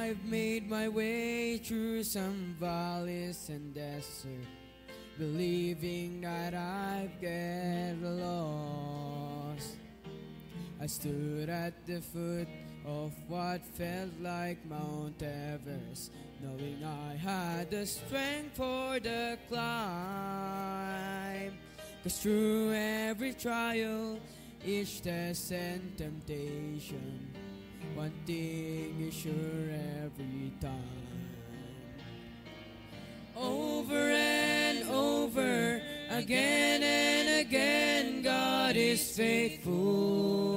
I've made my way through some valleys and desert, believing that I'd get lost. I stood at the foot of what felt like Mount Everest, knowing I had the strength for the climb. 'Cause through every trial, each test and temptation, one thing is sure every time. Over and over, again and again, God is faithful.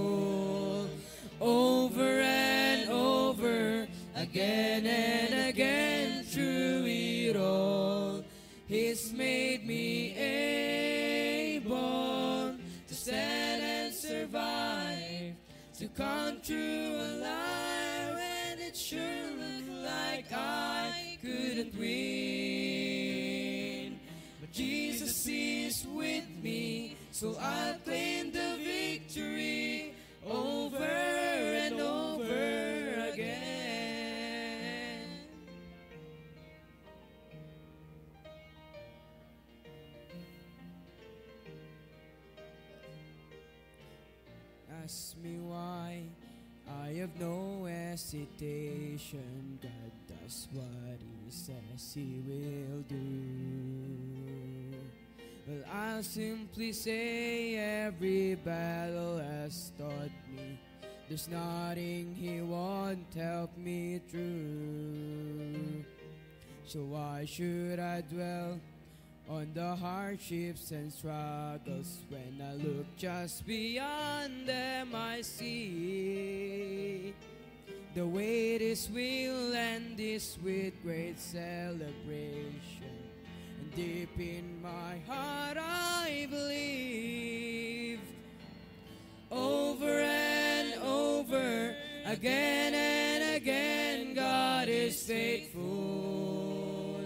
Over and over, again and again, through it all, He's made me able to stand and survive, to come through alive when it sure looked like I couldn't win. But Jesus is with me, so I'll claim the victory over and over again. Ask me why, I have no hesitation. God does what He says He will do. Well, I'll simply say every battle has taught me there's nothing He won't help me through. So why should I dwell on the hardships and struggles when I look just beyond them? I see the way this will end is with great celebration. And deep in my heart I believe, over and over, again and again, God is faithful.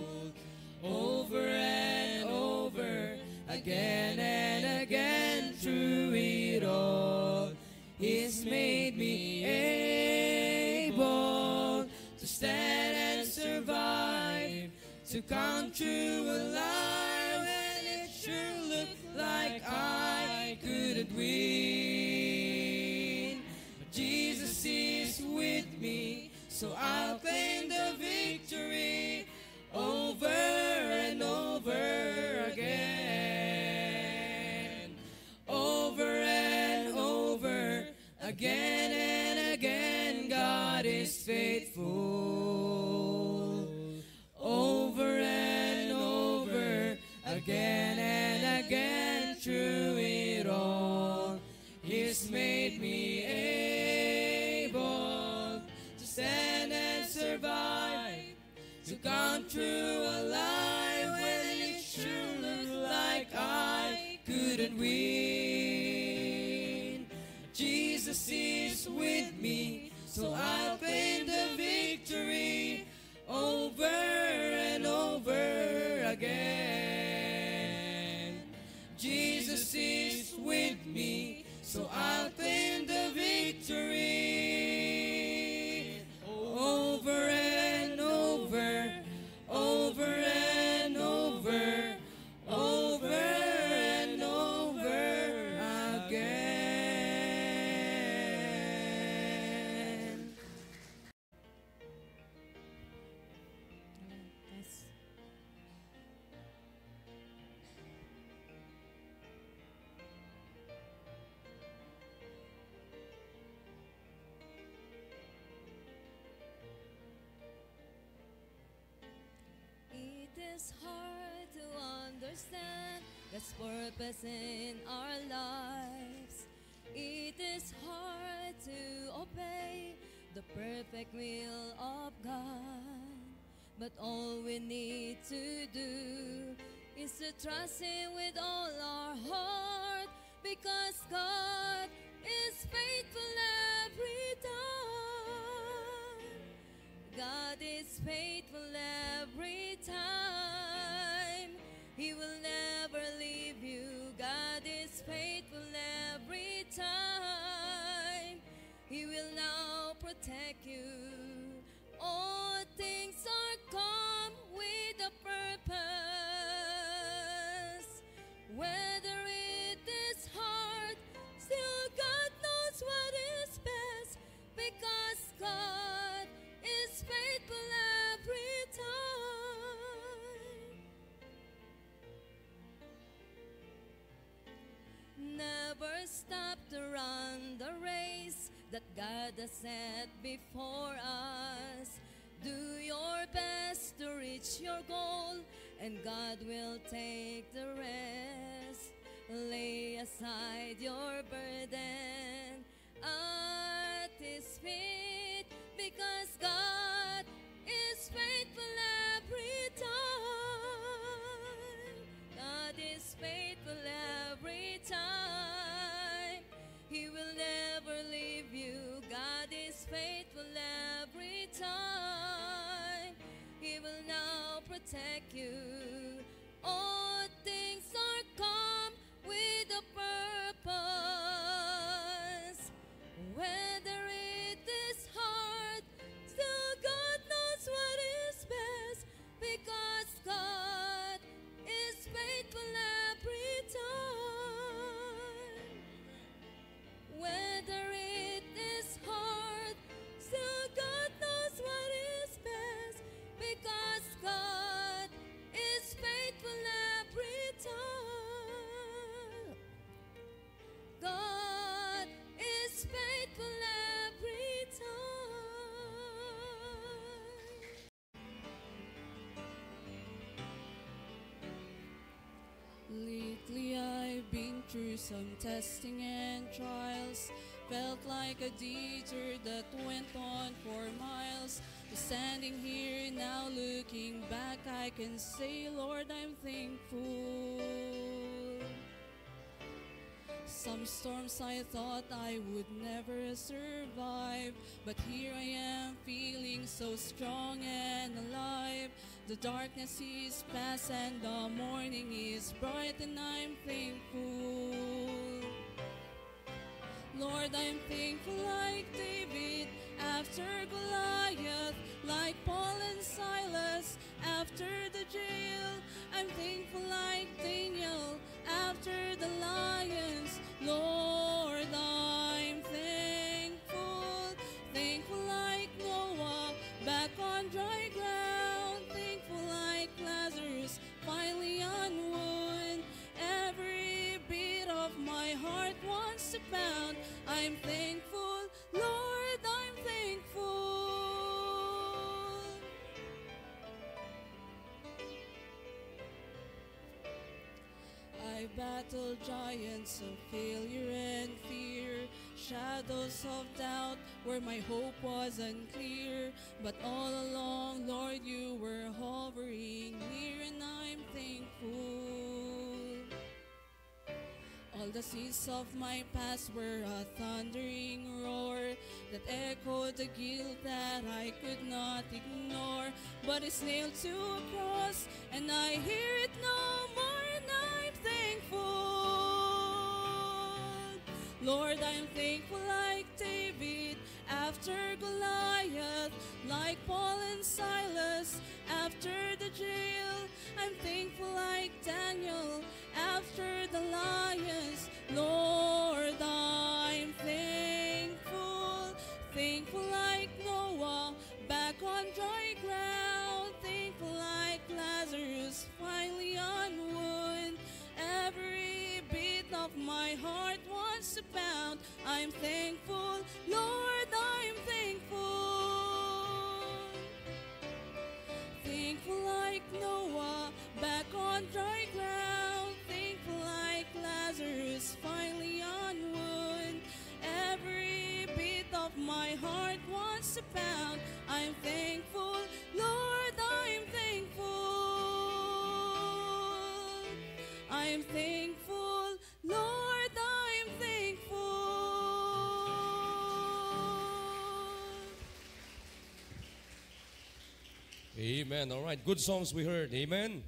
Over and over, again and again, through it all, He's made me able to stand and survive, to come through alive when it sure looked like I couldn't win. But Jesus is with me, so I'll claim the victory over and over again. Over and over, again and again, God is faithful. Over and over, again and again, through it all, He's made me able to stand and survive, to come through alive when it sure looked like I couldn't win. Jesus is with me, so I'll claim the victory over and over again. Jesus is with me, so I'll claim the victory over and over, over and over, over and over again. Yes. It is hard to understand God's purpose in our lives. It is hard to obey the perfect will of God. But all we need to do is to trust Him with all our heart, because God is faithful every time. God is faithful every time. He will never leave you. God is faithful every time. He will now protect you. All things are come with a purpose. Whether it is hard, still God knows what is best, because God is faithful every time. Never stop to run the race that God has set before us. Do your best to reach your goal, and God will take the rest. Lay aside your burden at His feet, because God is faithful every time. God is faithful every time. He will never leave you. God is faithful every time. He will now protect you. All things are come with a purpose. Whether it is hard, still God knows what is best, because God is faithful every time. Whether it is hard, still God knows what is best, because God is faithful every time. God is faithful every time. Lately I've been through some testing and trials. Felt like a detour that went on for miles. But standing here now looking back, I can say, Lord, I'm thankful. Some storms I thought I would never survive, but here I am feeling so strong and alive. The darkness is past and the morning is bright, and I'm thankful. Lord, I'm thankful like David after Goliath, like Paul and Silas after the jail. I'm thankful like Daniel after the lions. Lord, I'm thankful. Thankful like Noah back on dry ground. Thankful like Lazarus finally on wood. Every beat of my heart wants to pound. I'm thankful, Lord, I'm thankful. I battled giants of failure and fear, shadows of doubt where my hope was unclear. But all along, Lord, you were hovering near, and I'm thankful. All the seas of my past were a thundering roar that echoed the guilt that I could not ignore. But it's nailed to a cross, and I hear it no more, and I'm thankful. Lord, I'm thankful like David after Goliath, like Paul and Silas after the jail. I'm thankful like Daniel after the lions. Lord, I'm thankful. Thankful like Noah back on dry ground. Thankful like Lazarus finally on wood. Every beat of my heart wants to pound. I'm thankful, Lord, I'm thankful. Thankful like Noah back on dry ground. Thankful like Lazarus finally on wood. Every beat of my heart wants to pound. I'm thankful, Lord, I'm thankful. I'm thankful, Lord, I'm thankful. Amen. All right. Good songs we heard. Amen.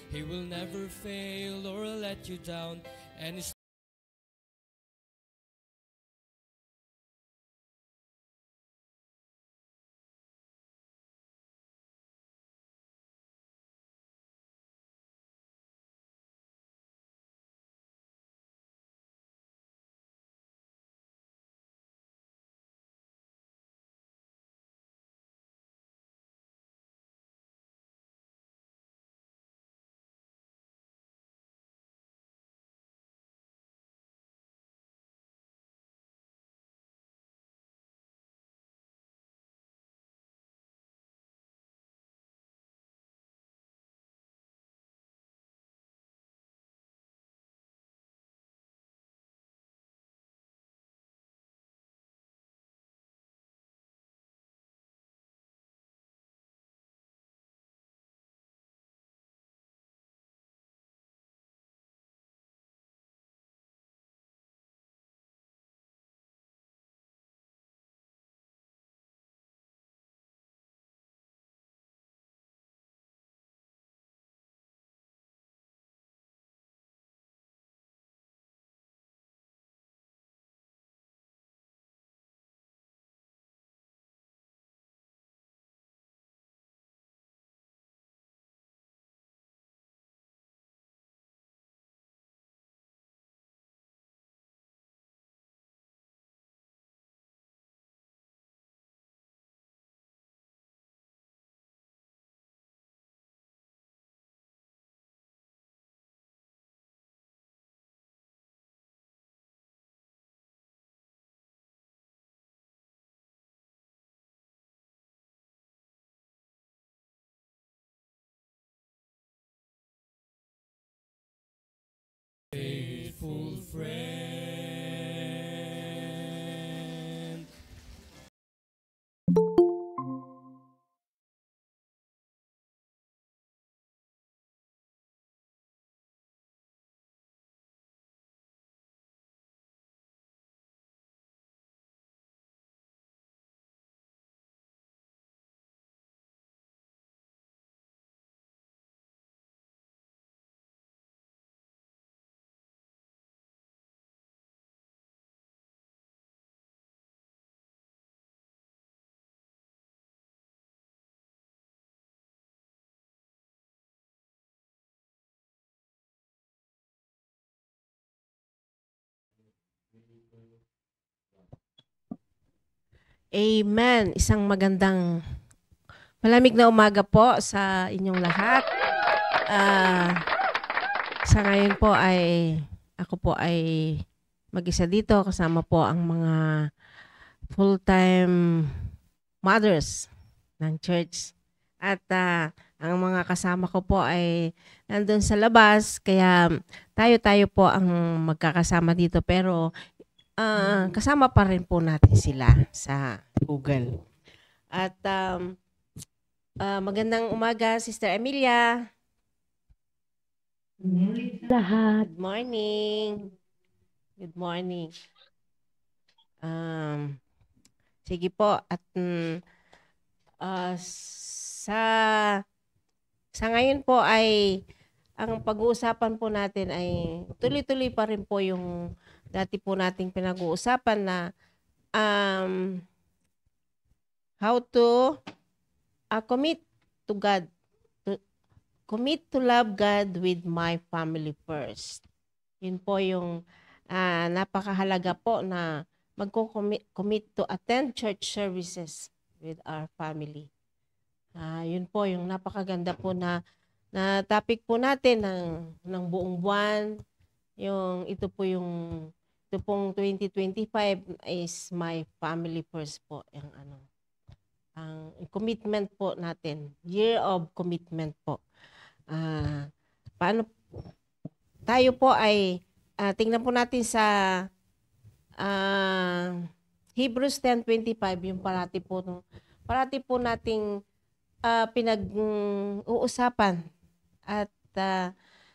He will never fail or let you down, and His faithful friend. Amen. Isang magandang malamig na umaga po sa inyong lahat. Sa ngayon po ay ako po ay mag-isa dito kasama po ang mga full-time mothers ng church. At ang mga kasama ko po ay nandun sa labas kaya tayo po ang magkakasama dito pero kasama pa rin po natin sila sa Google. At magandang umaga, Sister Emilia. Lahat. Good morning. Good morning. Sige po. At sa ngayon po ay ang pag-uusapan po natin ay tuloy-tuloy pa rin po yung dati po nating pinag-uusapan na how to commit to God. Commit to love God with my family first. Yun po yung napakahalaga po na mag-commit to attend church services with our family. Yun po yung napakaganda po na topic po natin ng buong buwan. Ito pong 2025 is my family first po. Ang commitment po natin. Year of commitment po. Paano tayo po ay tingnan po natin sa Hebrews 10:25 yung parati po nating pinag-uusapan at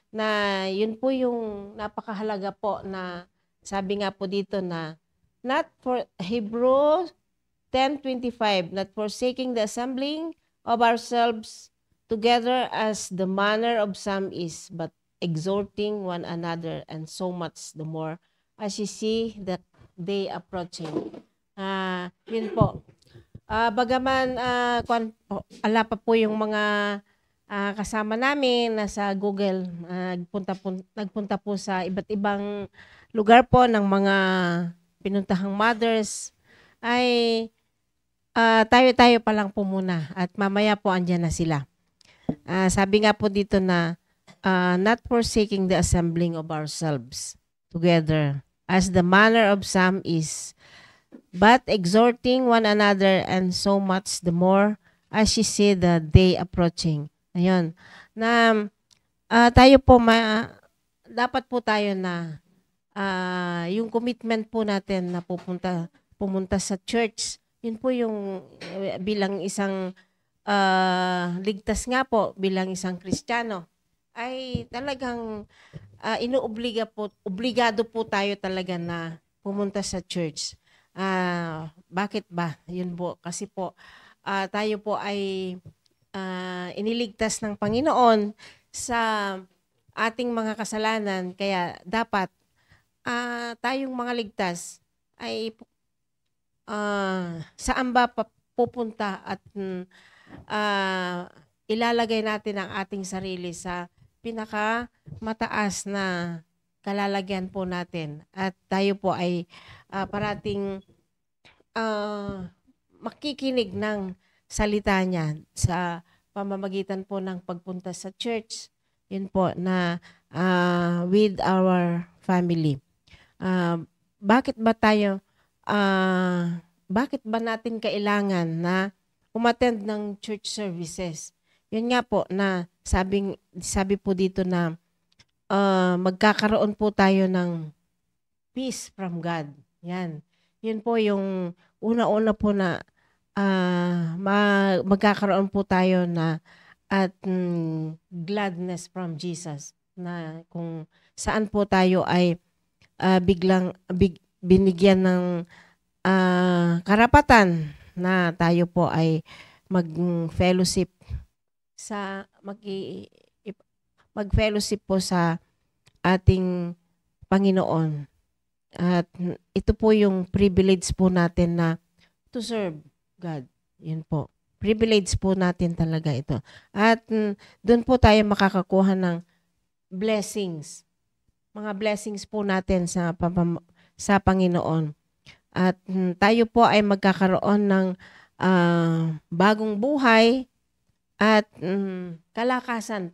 na yun po yung napakahalaga po na sabi nga po dito na not for Hebrews 10:25 not forsaking the assembling of ourselves together as the manner of some is, but exhorting one another, and so much the more as you see that day approaching. Yun po. Bagaman ala pa po yung mga kasama namin nasa Google, nagpunta po sa iba't ibang lugar po ng mga pinuntahang mothers, ay tayo-tayo pa lang po muna at mamaya po andyan na sila. Sabi nga po dito na not forsaking the assembling of ourselves together as the manner of some is, but exhorting one another, and so much the more as you see the day approaching. Ayun. Na tayo po, dapat po tayo na yung commitment po natin na pumunta sa church, yun po yung bilang isang ligtas nga po, bilang isang Kristiyano, ay talagang obligado po tayo talaga na pumunta sa church. Bakit ba? Yun po, kasi po tayo po ay iniligtas ng Panginoon sa ating mga kasalanan, kaya dapat tayong mga ligtas ay saan ba pupunta at ilalagay natin ang ating sarili sa pinakamataas na kalalagyan po natin, at tayo po ay parating makikinig ng salita niya sa pamamagitan po ng pagpunta sa church. Yun po na with our family. Bakit ba natin kailangan na umattend ng church services? Yun nga po na sabi po dito na magkakaroon po tayo ng peace from God. Yan. Yun po yung una-una po na magkakaroon po tayo na at gladness from Jesus, na kung saan po tayo ay binigyan ng karapatan na tayo po ay mag-fellowship po sa ating Panginoon. At ito po yung privilege po natin na to serve God. Yun po. Privilege po natin talaga ito. At doon po tayo makakakuha ng blessings. Mga blessings po natin sa Panginoon. At tayo po ay magkakaroon ng bagong buhay at kalakasan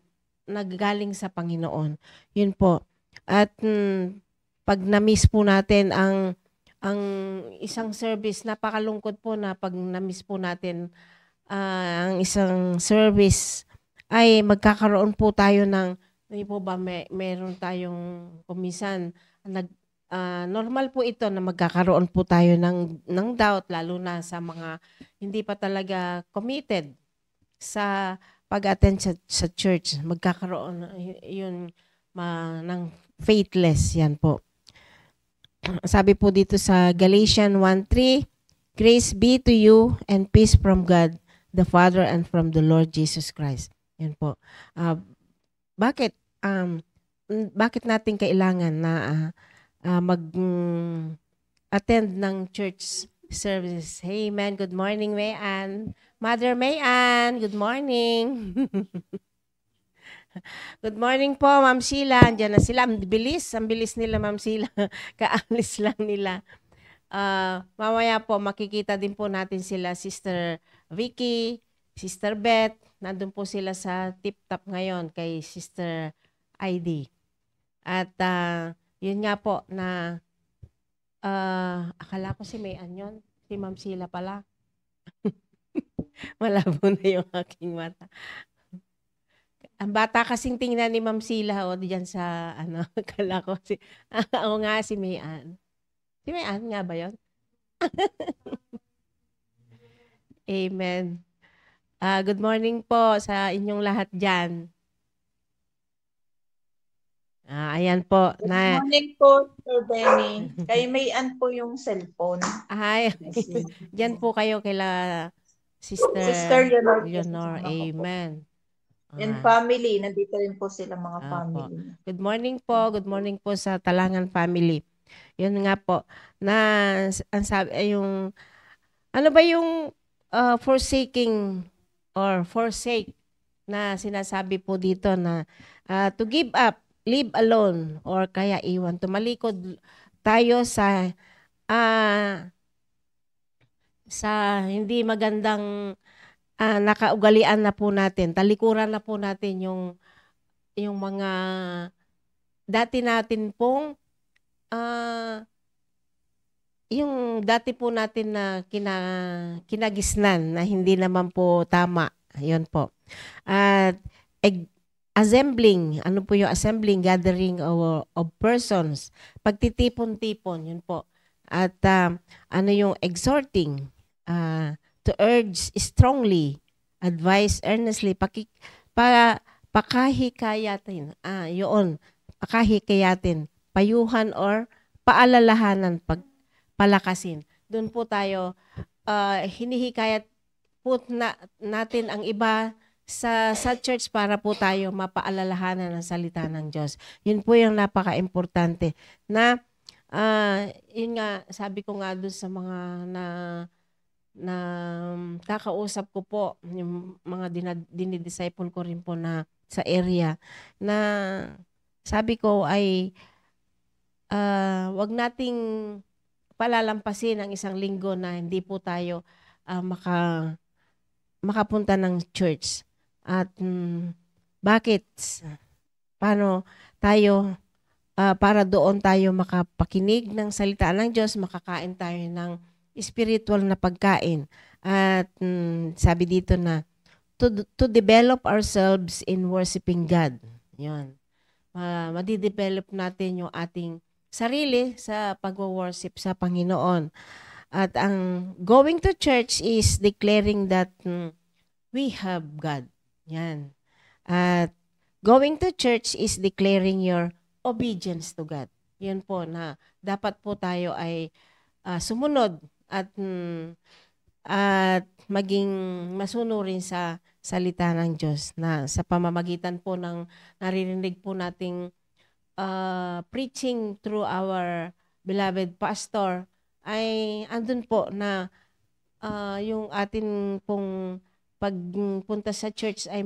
naggaling sa Panginoon. Yun po. At pag na-miss po natin ang isang service, napakalungkot po na pag na-miss po natin ang isang service, ay magkakaroon po tayo ng, hindi po ba meron tayong kumisan, normal po ito na magkakaroon po tayo ng doubt, lalo na sa mga hindi pa talaga committed sa pag-attend sa church. Magkakaroon yun ng faithless, yan po. Sabi po dito sa Galatians 1:3, grace be to you and peace from God the Father and from the Lord Jesus Christ. Yan po. Bakit natin kailangan na mag-attend ng church services? Hey man, good morning, Mayan. Mother Mayan, good morning. Good morning po, Ma'am Sheila. Andiyan na sila. Ang bilis nila, Ma'am Sheila. Kaalis lang nila. Mamaya po, makikita din po natin sila, Sister Vicky, Sister Beth. Nandun po sila sa tip-top ngayon kay Sister ID. At yun nga po na akala ko si Mayan yun. Si Ma'am Sheila pala. Malabo na yung aking mata. Ang bata kasing tingnan ni Ma'am Sheila diyan sa akala ko ako nga si Mayan. Si Mayan nga ba 'yon? Amen. Good morning po sa inyong lahat diyan. Ayan po. Good morning po, Sir Benny. Kay Mayan po yung cellphone. Ay, diyan po kayo kila Sister Leonor. Amen. And family, nandito rin po sila mga Apo. family. Good morning po. Good morning po sa Talangan family. Yun nga po. Na ang sabi ay yung ano ba yung forsaking or forsake na sinasabi po dito na to give up, live alone or kaya iwan. Tumalikod tayo sa hindi magandang nakaugalian na po natin. Talikuran na po natin yung mga dati natin pong yung dati po natin na kinagisnan na hindi naman po tama. Ayun po. At assembling, ano po yung assembling, gathering of persons. Pagtitipon-tipon, yun po. At ano yung exhorting, to urge strongly, advise earnestly, pakahikayatin, yun, pakahikayatin, payuhan or paalalahanan, palakasin. Doon po tayo, hinihikayat po natin ang iba sa church para po tayo mapaalalahanan ng salita ng Diyos. Yun po yung napaka-importante na yun nga, sabi ko nga doon sa mga na kakausap ko po, yung mga dinidisciple ko rin po na sa area, na sabi ko ay wag nating palalampasin ang isang linggo na hindi po tayo makapunta ng church. At bakit? Paano tayo para doon tayo makapakinig ng salita ng Diyos, makakain tayo ng spiritual na pagkain. At sabi dito na to develop ourselves in worshiping God. Yun. Madidevelop natin yung ating sarili sa pagwo-worship sa Panginoon. At ang going to church is declaring that we have God. Yan. At going to church is declaring your obedience to God. Yan po na dapat po tayo ay sumunod at maging masunurin sa salita ng Diyos na sa pamamagitan po ng naririnig po nating preaching through our beloved pastor ay andun po na yung atin pong pagpunta sa church ay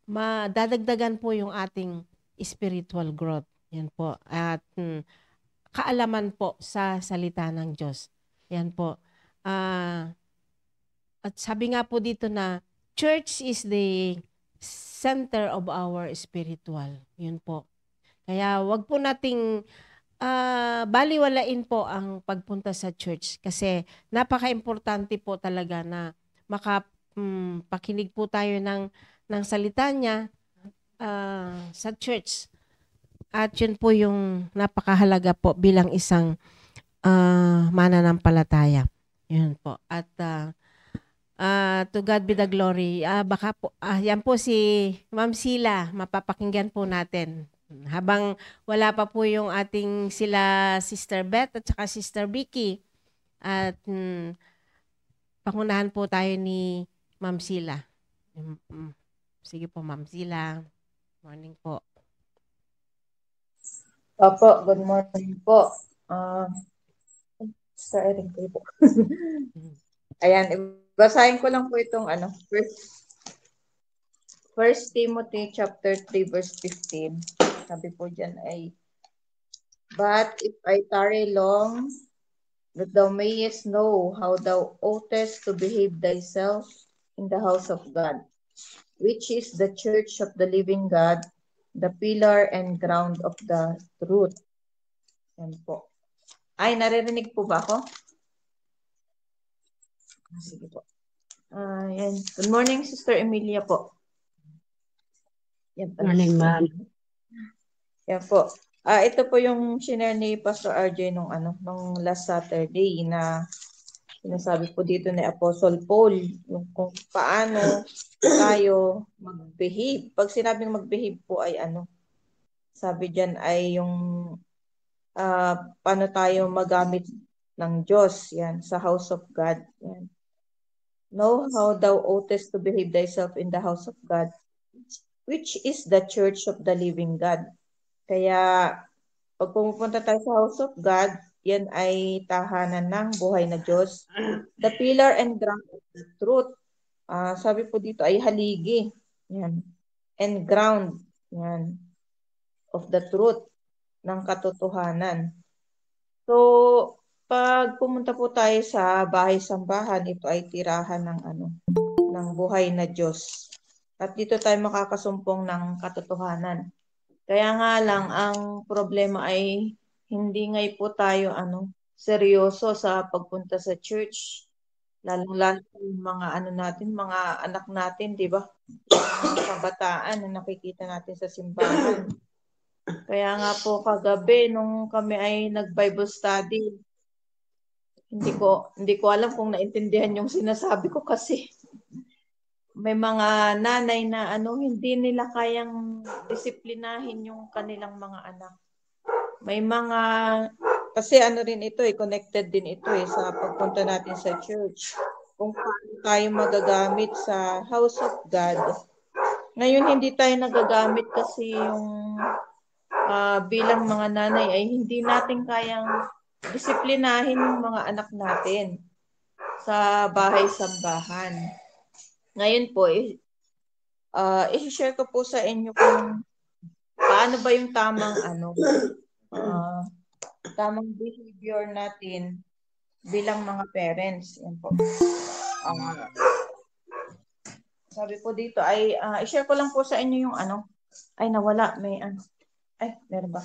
madadagdagan po yung ating spiritual growth. Yan po. At kaalaman po sa salita ng Diyos. Yan po. At sabi nga po dito na church is the center of our spiritual. Yun po. Kaya wag po nating baliwalain po ang pagpunta sa church kasi napaka-importante po talaga na makapakinig po tayo ng salita niya sa church. At yun po yung napakahalaga po bilang isang mananampalataya. Yun po. At to God be the glory. Baka po, yan po si Ma'am Sila, mapapakinggan po natin. Habang wala pa po yung ating sila Sister Beth at saka Sister Vicky. At pangunahan po tayo ni Ma'am Sila. Sige po, Ma'am Sila. Morning po. Opo, good morning po. Sister Erin po. Ayan, basahin ko lang po itong First Timothy chapter 3 verse 15. Sabi po dyan ay, but if I tarry long, that thou mayest know how thou oughtest to behave thyself in the house of God, which is the church of the living God, the pillar and ground of the truth. Yan po. Ay, naririnig po ba ako? Sige po. Yan. Good morning, Sister Emilia po. Yan po. Morning, ma'am. Yan po. Ito po yung shinare ni Pastor RJ nung last Saturday na sinasabi po dito ni Apostle Paul yung kung paano tayo mag-behave. Pag sinabing mag-behave po ay sabi diyan ay yung paano tayo magamit ng Diyos yan sa house of God. Yan. Know how thou oughtest to behave thyself in the house of God, which is the church of the living God. Kaya, pag pumupunta tayo sa house of God, yan ay tahanan ng buhay na Diyos. The pillar and ground of the truth. Sabi po dito ay haligi. Yan. And ground. Yan. Of the truth. Ng katotohanan. So, pag pumunta po tayo sa bahay-sambahan, ito ay tirahan ng ng buhay na Diyos. At dito tayo makakasumpong ng katotohanan. Kaya nga lang, ang problema ay hindi ngay po tayo seryoso sa pagpunta sa church. Lalo-lalo yung mga natin, mga anak natin, di ba? Mga kabataan na nakikita natin sa simbahan. Kaya nga po kagabi nung kami ay nag-Bible study, hindi ko alam kung naintindihan yung sinasabi ko kasi may mga nanay na hindi nila kayang disiplinahin yung kanilang mga anak. May mga kasi rin ito connected din ito sa pagpunta natin sa church. Kung paano tayo magagamit sa house of God. Ngayon hindi tayo nagagamit kasi yung bilang mga nanay ay hindi natin kayang disiplinahin yung mga anak natin sa bahay-sambahan. Ngayon po, i-share ko po sa inyo kung paano ba yung tamang tamang behavior natin bilang mga parents. Yan po. Sabi po dito ay i-share ko lang po sa inyo yung ay nawala, may ay meron ba?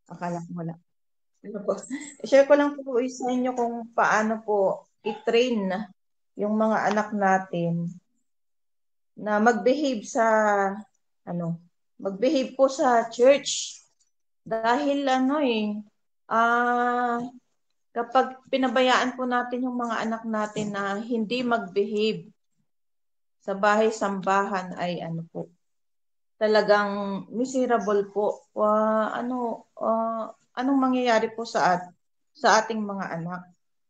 Akala ko wala. I-share ko lang po sa inyo kung paano po i-train yung mga anak natin na mag-behave sa mag-behave po sa church. Dahil kapag pinabayaan po natin yung mga anak natin na hindi mag-behave sa bahay-sambahan ay po, talagang miserable po. Anong mangyayari po sa ating mga anak?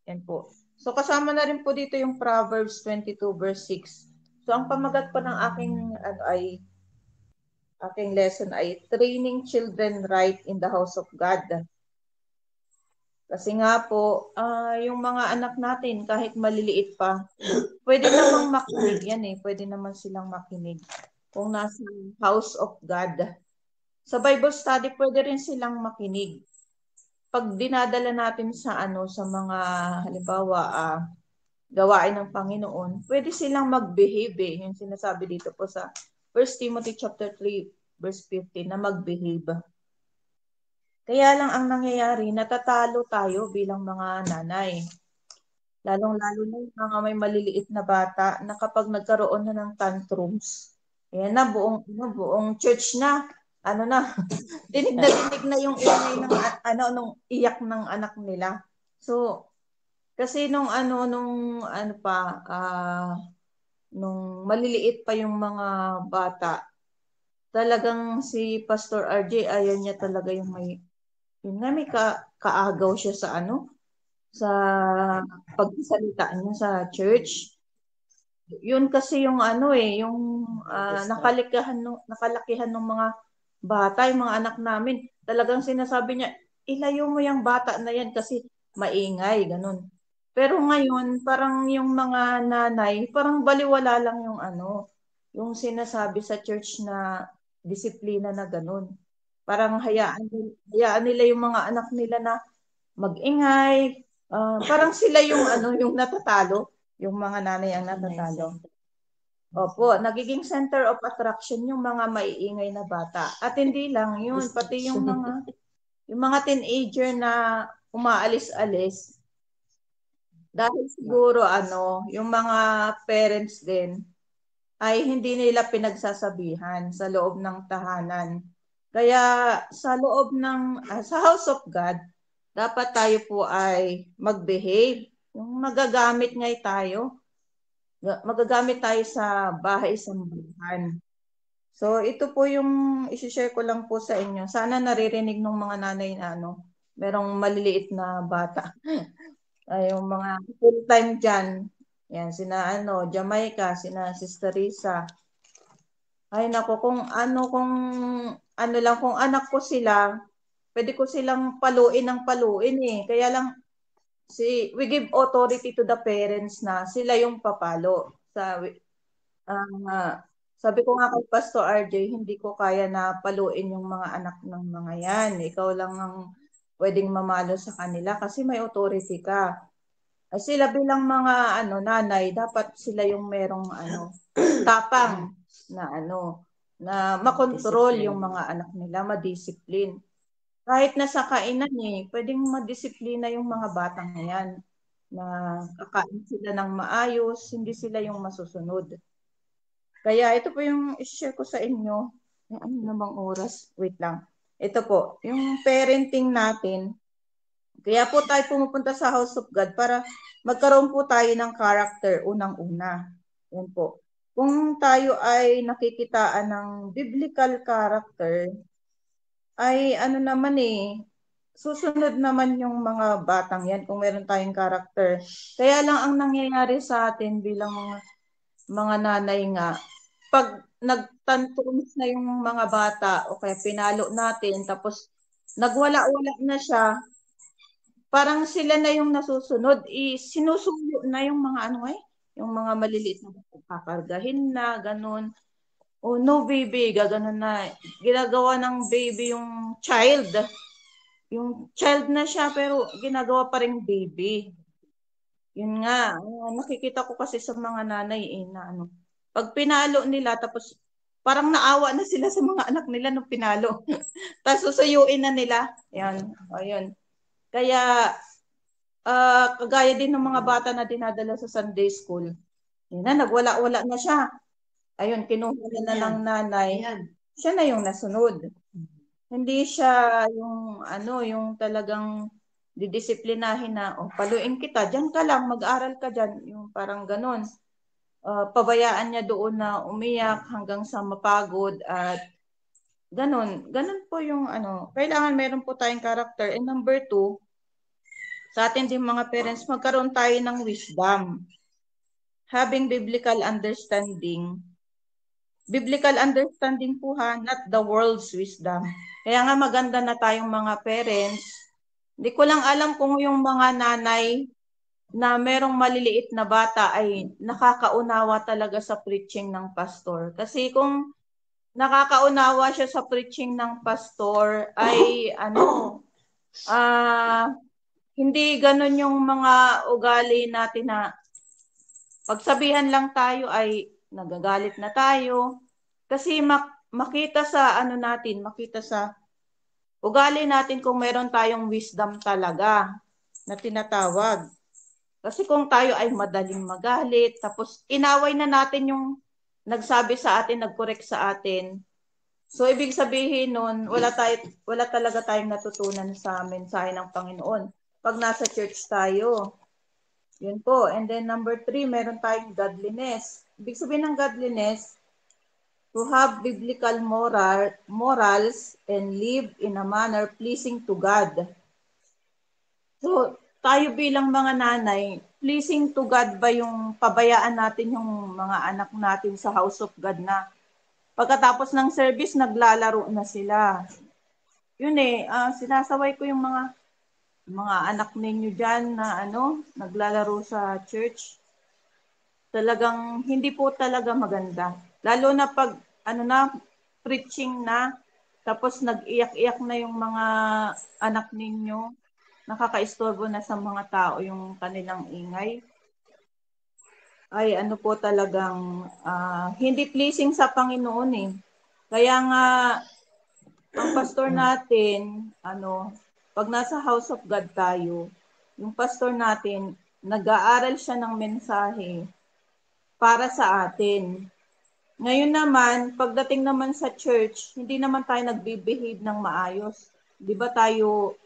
Yan po. So kasama na rin po dito yung Proverbs 22 verse 6. So ang pamagat po ng aking lesson ay training children right in the house of God. Kasi nga po, yung mga anak natin kahit maliliit pa, pwede namang makinig yan pwede naman silang makinig kung nasa house of God. Sa Bible study, pwede rin silang makinig. Pag dinadala natin sa sa mga halimbawa gawain ng Panginoon, pwede silang mag-behave yung sinasabi dito po sa 1 Timothy chapter 3 verse 15 na mag-behave. Kaya lang ang nangyayari, natatalo tayo bilang mga nanay. Lalong-lalo na yung mga may maliliit na bata na kapag nagkaroon na ng tantrums, ayan na, buong church na, dinig na yung ingay ng, nung iyak ng anak nila. So, kasi nung nung maliliit pa yung mga bata, talagang si Pastor RJ, ayaw niya talaga yung may kaagaw siya sa sa pagsasalita niya sa church. Yun kasi yung yung nakalakihan ng mga bata, yung mga anak namin. Talagang sinasabi niya, ilayo mo yung bata na yan kasi maingay, ganun. Pero ngayon, parang yung mga nanay, parang baliwala lang yung yung sinasabi sa church na disiplina na ganun. Parang hayaan nila yung mga anak nila na mag-ingay. Parang sila yung yung natatalo, yung mga nanay ang natatalo. Opo, nagiging center of attraction yung mga maiingay na bata. At hindi lang yun, pati yung mga teenager na umaalis-alis. Dahil siguro yung mga parents din ay hindi nila pinagsasabihan sa loob ng tahanan. Kaya sa loob ng sa house of God, dapat tayo po ay mag-behave. Yung magagamit tayo sa bahay-sambahan. So ito po yung i-share ko lang po sa inyo. Sana naririnig ng mga nanay na merong maliliit na bata. Ay, yung mga full-time dyan. Yan, sina Jamaica, sina Sister Risa. Ay nako, kung lang, kung anak ko sila, pwede ko silang paluin ng paluin eh. Kaya lang, we give authority to the parents na sila yung papalo. Sabi ko nga kay Pastor RJ, hindi ko kaya na paluin yung mga anak ng mga yan. Ikaw lang ang pwedeng mamalo sa kanila kasi may authority ka. Sila bilang mga nanay, dapat sila yung merong tapang na makontrol yung mga anak nila, madisiplin. Kahit nasa kainan pwedeng madisiplina yung mga batang yan na kakain sila ng maayos, hindi sila yung masusunod. Kaya ito po yung i-share ko sa inyo. Ano namang oras? Wait lang. Ito po, yung parenting natin. Kaya po tayo pumupunta sa House of God para magkaroon po tayo ng character unang-una. Yan po. Kung tayo ay nakikitaan ng biblical character, ay naman susunod naman yung mga batang yan kung meron tayong character. Kaya lang ang nangyayari sa atin bilang mga nanay nga, pag nagtantrums na yung mga bata o kaya pinalo natin tapos nagwala-wala na siya, parang sila na yung nasusunod, sinusuyo na yung mga yung mga maliliit na kakargahin na, ganun. O no baby, gaganon na. Ginagawa ng baby yung child. Yung child na siya pero ginagawa pa rin baby. Yun nga, nakikita ko kasi sa mga nanay na pag pinalo nila tapos parang naawa na sila sa mga anak nila nung pinalo. Tapos susuyuin na nila. Yan, ayun. Kaya kagaya din ng mga bata na dinadala sa Sunday school. Yan na, nagwala-wala na siya. Ayun, kinuha na ng nanay. Siya na yung nasunod. Hindi siya yung yung talagang didisiplinahin na, paluin kita, diyan ka lang, mag-aral ka diyan, yung parang ganon. Pabayaan niya doon na umiyak hanggang sa mapagod at ganon. Ganon po yung kailangan meron po tayong character. And number 2, sa atin din mga parents, magkaroon tayo ng wisdom. Having biblical understanding. Biblical understanding po not the world's wisdom. Kaya nga maganda na tayong mga parents. Hindi ko lang alam kung yung mga nanay na merong maliliit na bata ay nakakaunawa talaga sa preaching ng pastor. Kasi kung nakakaunawa siya sa preaching ng pastor ay hindi ganun yung mga ugali natin na pagsabihan lang tayo ay nagagalit na tayo. Kasi makita sa makita sa ugali natin kung meron tayong wisdom talaga na tinatawag. Kasi kung tayo ay madaling magalit, tapos inaway na natin yung nagsabi sa atin, nag-correct sa atin. So, ibig sabihin nun, wala talaga tayong natutunan sa mensahe ng Panginoon. Pag nasa church tayo, yun po. And then number 3, meron tayong godliness. Ibig sabihin ng godliness, to have biblical morals and live in a manner pleasing to God. So, tayo bilang mga nanay, pleasing to God ba yung pabayaan natin yung mga anak natin sa house of God na pagkatapos ng service, naglalaro na sila. Yun sinasaway ko yung mga anak ninyo dyan na naglalaro sa church. Talagang hindi po talaga maganda. Lalo na pag preaching na, tapos nag-iyak-iyak na yung mga anak ninyo, nakakaistorbo na sa mga tao yung kanilang ingay. Ay po talagang hindi pleasing sa Panginoon Kaya nga ang pastor natin, pag nasa house of God tayo, yung pastor natin, nag-aaral siya ng mensahe para sa atin. Ngayon naman, pagdating naman sa church, hindi naman tayo nagbe-behave ng maayos. Di ba tayo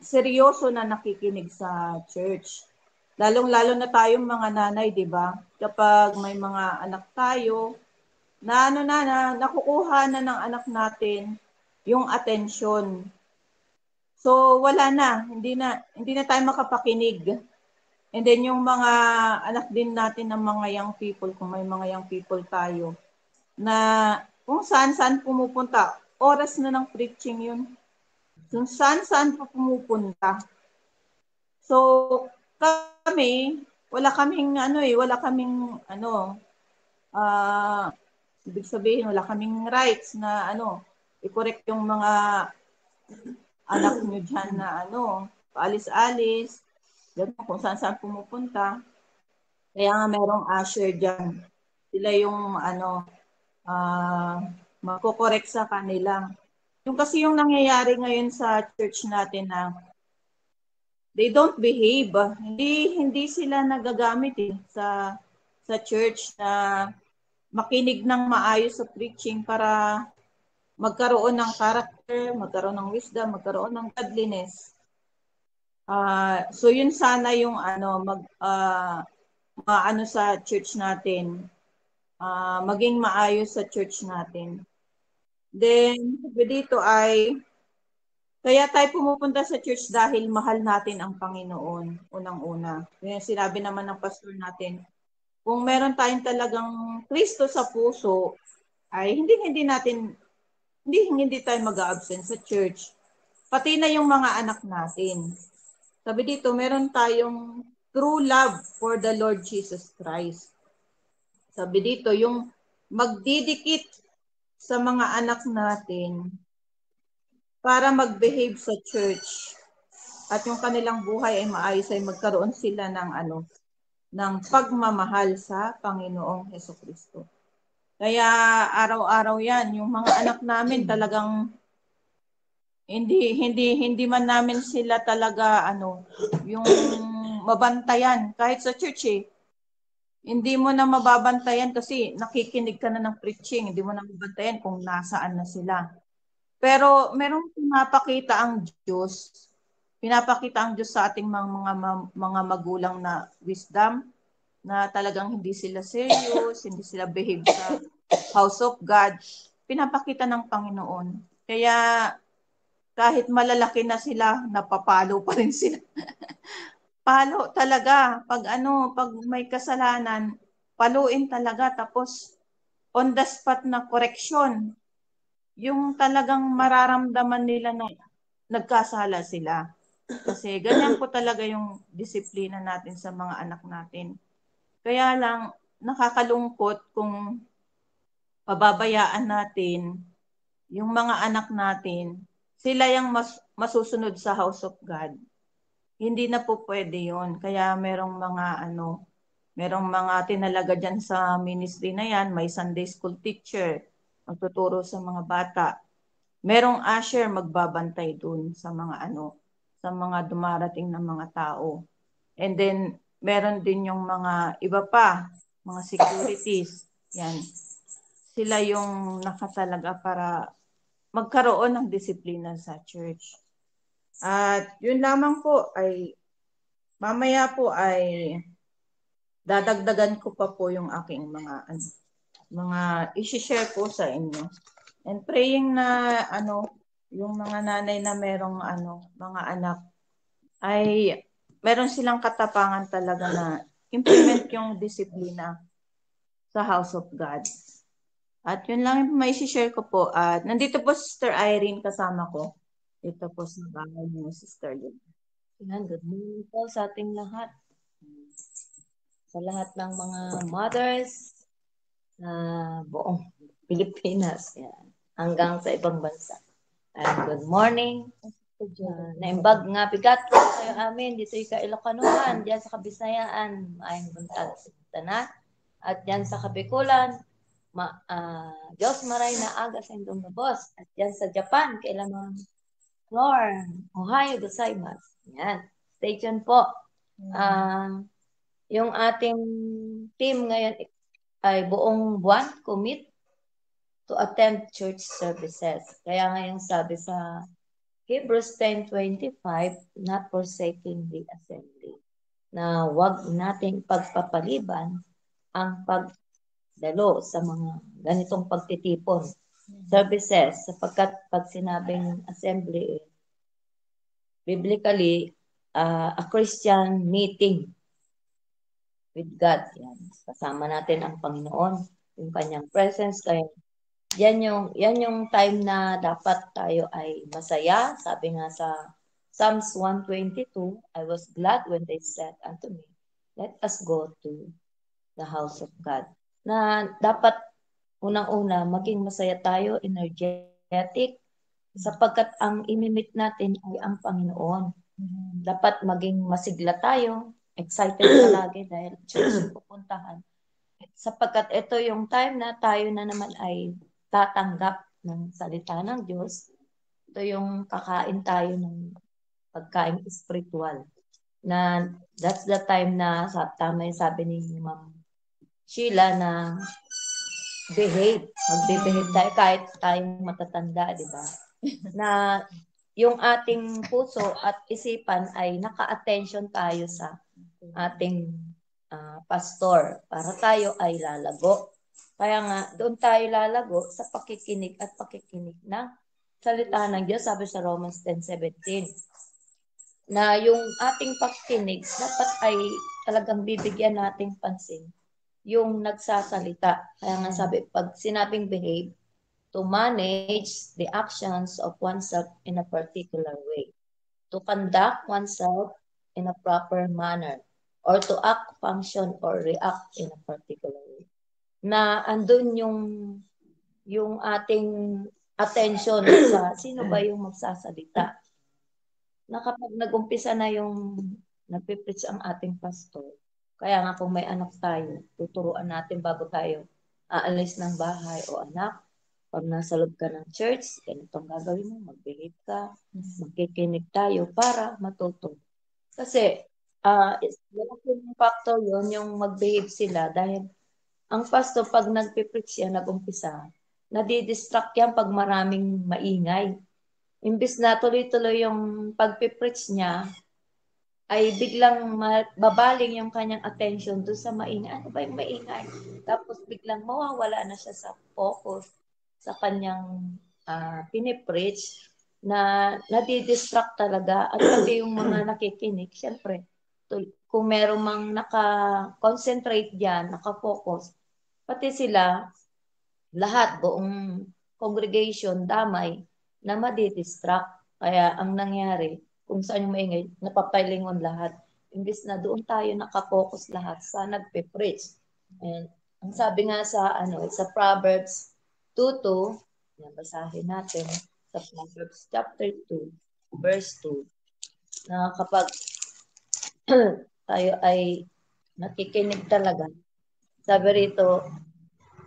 seryoso na nakikinig sa church? Lalong-lalo na tayong mga nanay, di ba? Kapag may mga anak tayo, na nakukuha na ng anak natin yung atensyon. So, wala na. Hindi na tayo makapakinig. And then yung mga anak din natin ng mga young people, kung may mga young people tayo, na kung saan-saan pumupunta. Oras na ng preaching yun. Kung saan-saan pa pumupunta. So, kami, wala kaming ibig sabihin, wala kaming rights na i-correct yung mga anak nyo dyan na paalis-alis, kung saan-saan pumupunta. Kaya nga merong usher dyan. Sila yung magko-correct sa kanila. Yung kasi yung nangyayari ngayon sa church natin na they don't behave. Hindi sila nagagamit sa church na makinig ng maayos sa preaching para magkaroon ng character, magkaroon ng wisdom, magkaroon ng godliness. So yun sana yung sa church natin. Maging maayos sa church natin. Then, dito ay kaya tayo pumupunta sa church dahil mahal natin ang Panginoon, unang-una. Yung sinabi naman ng pastor natin, kung meron tayong talagang Kristo sa puso, ay hindi tayo mag-a-absent sa church. Pati na yung mga anak natin. Sabi dito, meron tayong true love for the Lord Jesus Christ. Sabi dito, yung magdidikit sa mga anak natin para mag-behave sa church at yung kanilang buhay ay maayos, ay magkaroon sila ng pagmamahal sa Panginoong Hesukristo. Kaya araw-araw yan, yung mga anak namin talagang hindi man namin sila talaga yung mabantayan kahit sa church Hindi mo na mababantayan kasi nakikinig ka na ng preaching, hindi mo na mabantayan kung nasaan na sila. Pero merong pinapakita ang Diyos sa ating mga magulang na wisdom, na talagang hindi sila serious, hindi sila behave sa house of God. Pinapakita ng Panginoon. Kaya kahit malalaki na sila, napapalo pa rin sila. Palo talaga. Pag may kasalanan, paluin talaga. Tapos, on the spot na correction. Yung talagang mararamdaman nila na nagkasala sila. Kasi ganyan po talaga yung disiplina natin sa mga anak natin. Kaya lang, nakakalungkot kung pababayaan natin yung mga anak natin, sila yung masusunod sa house of God. Hindi na po pwede yun. Kaya merong mga tinalaga dyan sa ministry na yan. May Sunday school teacher, magtuturo sa mga bata. Merong usher magbabantay dun sa mga dumarating na mga tao. And then, meron din yung mga iba pa, mga securities. Yan. Sila yung nakatalaga para magkaroon ng disiplina sa church. At yun lamang po ay mamaya po ay dadagdagan ko pa po yung aking mga i-share po sa inyo. And praying na yung mga nanay na merong mga anak ay meron silang katapangan talaga na implement yung disiplina sa house of God. At yun lang yung may share ko po. At nandito po Sister Irene kasama ko. Ito po sa bahay ni Sister Lynn. Good morning po sa ating lahat. Sa lahat ng mga mothers sa buong Pilipinas. Yan. Hanggang sa ibang bansa. Good morning. Naimbag nga bigat ko kayo amin. Dito yung Ilocanoan. Diyan sa Kabisayaan. Maayong buntag sa tanan. At diyan sa Kabikulan. Diyos maray na aga sa indong nabos. At diyan sa Japan. Kailangan Flor, Ohio gozaimasu. Yan. Stay tuned po. Yung ating team ngayon ay buong buwan commit to attend church services. Kaya ngayon sabi sa Hebrews 10:25, not forsaking the assembly. Na wag nating pagpapaliban ang pagdalo sa mga ganitong pagtitipon services, sapagkat pag sinabing assembly, biblically, a Christian meeting with God. Yan. Kasama natin ang Panginoon. yung kanyang presence. Kaya yan yung time na dapat tayo ay masaya. Sabi nga sa Psalms 122, I was glad when they said unto me, let us go to the house of God. Na dapat unang-una, maging masaya tayo, energetic, sapagkat ang imimit natin ay ang Panginoon. Dapat maging masigla tayo, excited palagi dahil church yung pupuntahan. Sapagkat ito yung time na tayo na naman ay tatanggap ng salita ng Diyos. Ito yung kakain tayo ng pagkain spiritual. Na that's the time na tama yung sabi ni Ma'am Sheila na behave. Magbe-behave tayo kahit tayong matatanda, di ba? Na yung ating puso at isipan ay naka-attention tayo sa ating pastor para tayo ay lalago. Kaya nga, doon tayo lalago sa pakikinig at pakikinig ng salita ng Diyos. Sabi sa Romans 10:17 na yung ating pakikinig dapat ay talagang bibigyan nating pansin yung nagsasalita. Kaya nga sabi, pag sinabing behave, to manage the actions of oneself in a particular way, to conduct oneself in a proper manner, or to act, function, or react in a particular way. Na andun yung ating attention sa sino ba yung magsasalita. Na kapag nag-umpisa na yung nagpipreach ang ating pastor, kaya nga kung may anak tayo, tuturuan natin bago tayo aalis ng bahay, o anak, pag nasa loob ka ng church, ganitong gagawin mo, mag-behave ka, magkikinig tayo para matuto. Kasi, malaking factor yun, yung mag-behave sila, dahil ang pastor, pag nagpipreach yan, nag-umpisa, nadidistract yan pag maraming maingay. Imbis na tuloy-tuloy yung pagpipreach niya, ay biglang babaling yung kanyang attention doon sa maingay. Ano ba yung maingay? Tapos biglang mawawala na siya sa focus sa kanyang pinipreach na nadidistract talaga. At pati yung mga nakikinig, syempre, kung meron mang naka-concentrate dyan, naka-focus, pati sila, lahat, buong congregation, damay, na madidistract. Kaya ang nangyari, kung saan yung maingay, napapailingon lahat. Imbis na doon tayo nakapokus lahat sa nagpe-preach. And ang sabi nga sa Proverbs 2:2, basahin natin sa Proverbs chapter 2, verse 2, na kapag tayo ay nakikinig talaga, sabi rito,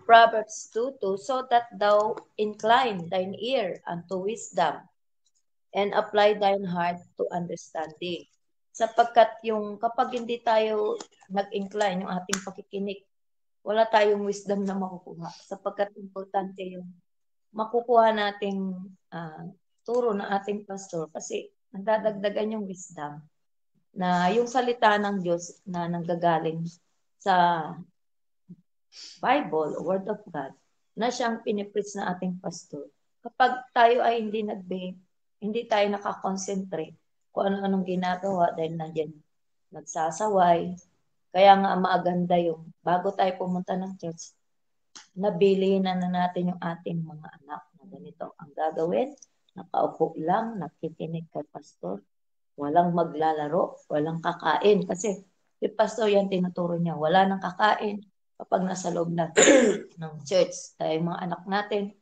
Proverbs 2:2, so that thou incline thine ear unto wisdom, and apply thine heart to understanding. Sapagkat yung kapag hindi tayo nag-incline yung ating pakikinig, wala tayong wisdom na makukuha. Sapagkat importante yung makukuha nating turo ng ating pastor kasi nagdadagdagan yung wisdom na yung salita ng Diyos na nanggagaling sa Bible, Word of God, na siyang pinipreach ng ating pastor. Kapag tayo ay hindi nag-behave, hindi tayo nakakonsentrate kung ano-anong ginagawa dahil nandiyan nagsasaway. Kaya nga maaganda yung bago tayo pumunta ng church, nabili na natin yung ating mga anak na ganito ang gagawin. Nakaupo lang, nakikinig kay pastor. Walang maglalaro, walang kakain. Kasi si pastor yan tinuturo niya, wala nang kakain kapag nasa loob natin ng church. Tayo mga anak natin,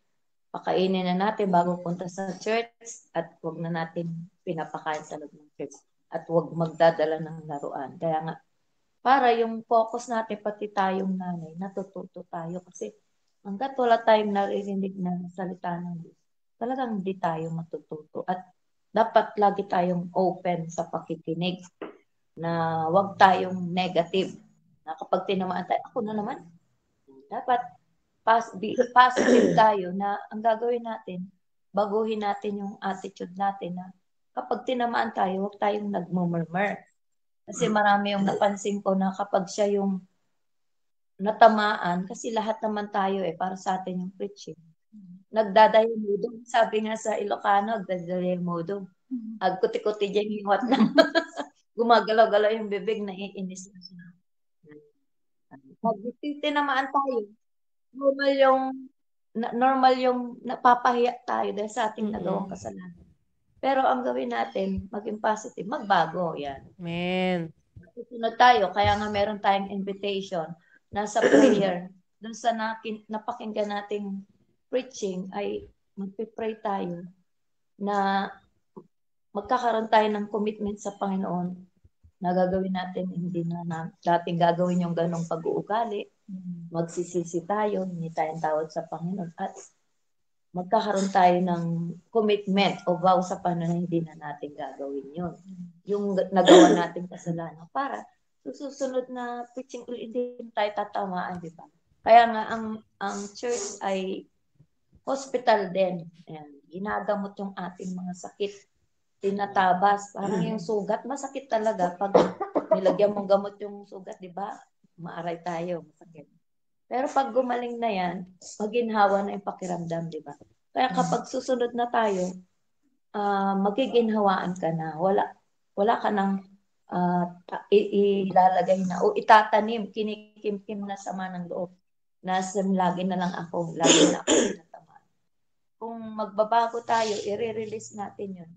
pakainin na natin bago punta sa church at huwag na natin pinapakain sa loob ng church at huwag magdadala ng laruan. Kaya nga, para yung focus natin, pati tayong nanay, natututo tayo kasi hanggat wala tayong naririnig na salita ng Diyos, talagang hindi tayo matututo. At dapat lagi tayong open sa pakikinig na huwag tayong negative. Na kapag tinamaan tayo, ako na naman, dapat positive tayo na ang gagawin natin, baguhin natin yung attitude natin na kapag tinamaan tayo, huwag tayong nagmumurmur. Kasi marami yung napansin ko na kapag siya yung natamaan, kasi lahat naman tayo para sa atin yung preaching. Nagdadayamudong. Sabi nga sa Ilocano, nagdadayamudong. Agkuti-kuti dyan yung wat na. Gumagalaw-galaw yung bibig, naiinis na siya. Pag tinamaan tayo, normal yung napapahiya tayo dahil sa ating nagawang Mm-mm. kasalanan. Pero ang gawin natin, maging positive, magbago, yan. Amen. Susunod tayo, kaya nga meron tayong invitation na sa prayer, dun sa napakinggan nating preaching ay magpipray tayo na magkakaroon tayo ng commitment sa Panginoon na gagawin natin, hindi na dating gagawin yung ganong pag-uugali. Magsisisi tayo, hindi tayong tawad sa Panginoon at magkakaroon tayo ng commitment o vow sa Panginoon na hindi na natin gagawin yun. Yung nagawa nating kasalanan para susunod na preaching ulit, hindi tayo tatamaan, di ba? Kaya nga ang church ay hospital din. Ayan, ginagamot yung ating mga sakit, tinatabas. Parang yung sugat, masakit talaga. Pag nilagyan mong gamot yung sugat, di ba? Maaray tayo, masakit. Pero pag gumaling na yan, maginhawa na yung pakiramdam, di ba? Kaya kapag susunod na tayo, magiginhawaan ka na. Wala ka nang ilalagay na o itatanim, kinikimkim na sama ng loob. Lagi na lang ako, lagi na ako tinatamaan. Kung magbabago tayo, i-release natin yun.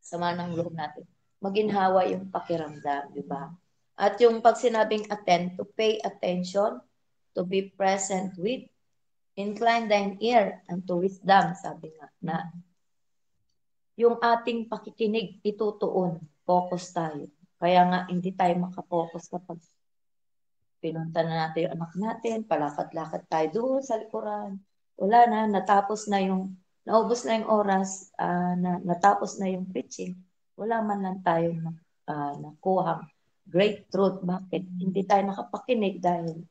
Sama ng loob natin. Maginhawa yung pakiramdam, di ba? At yung pag sinabing attend, to pay attention, to be present with, incline thine ear unto wisdom, sabi nga, na yung ating pakikinig itutuon, focus tayo. Kaya nga, hindi tayo makapokus kapag pinunta na natin yung anak natin, palakad-lakad tayo doon sa likuran. Wala na, naubos na yung oras, natapos na yung preaching. Wala man lang tayong nakuhang great truth. Bakit? Hindi tayo nakapakinig dahil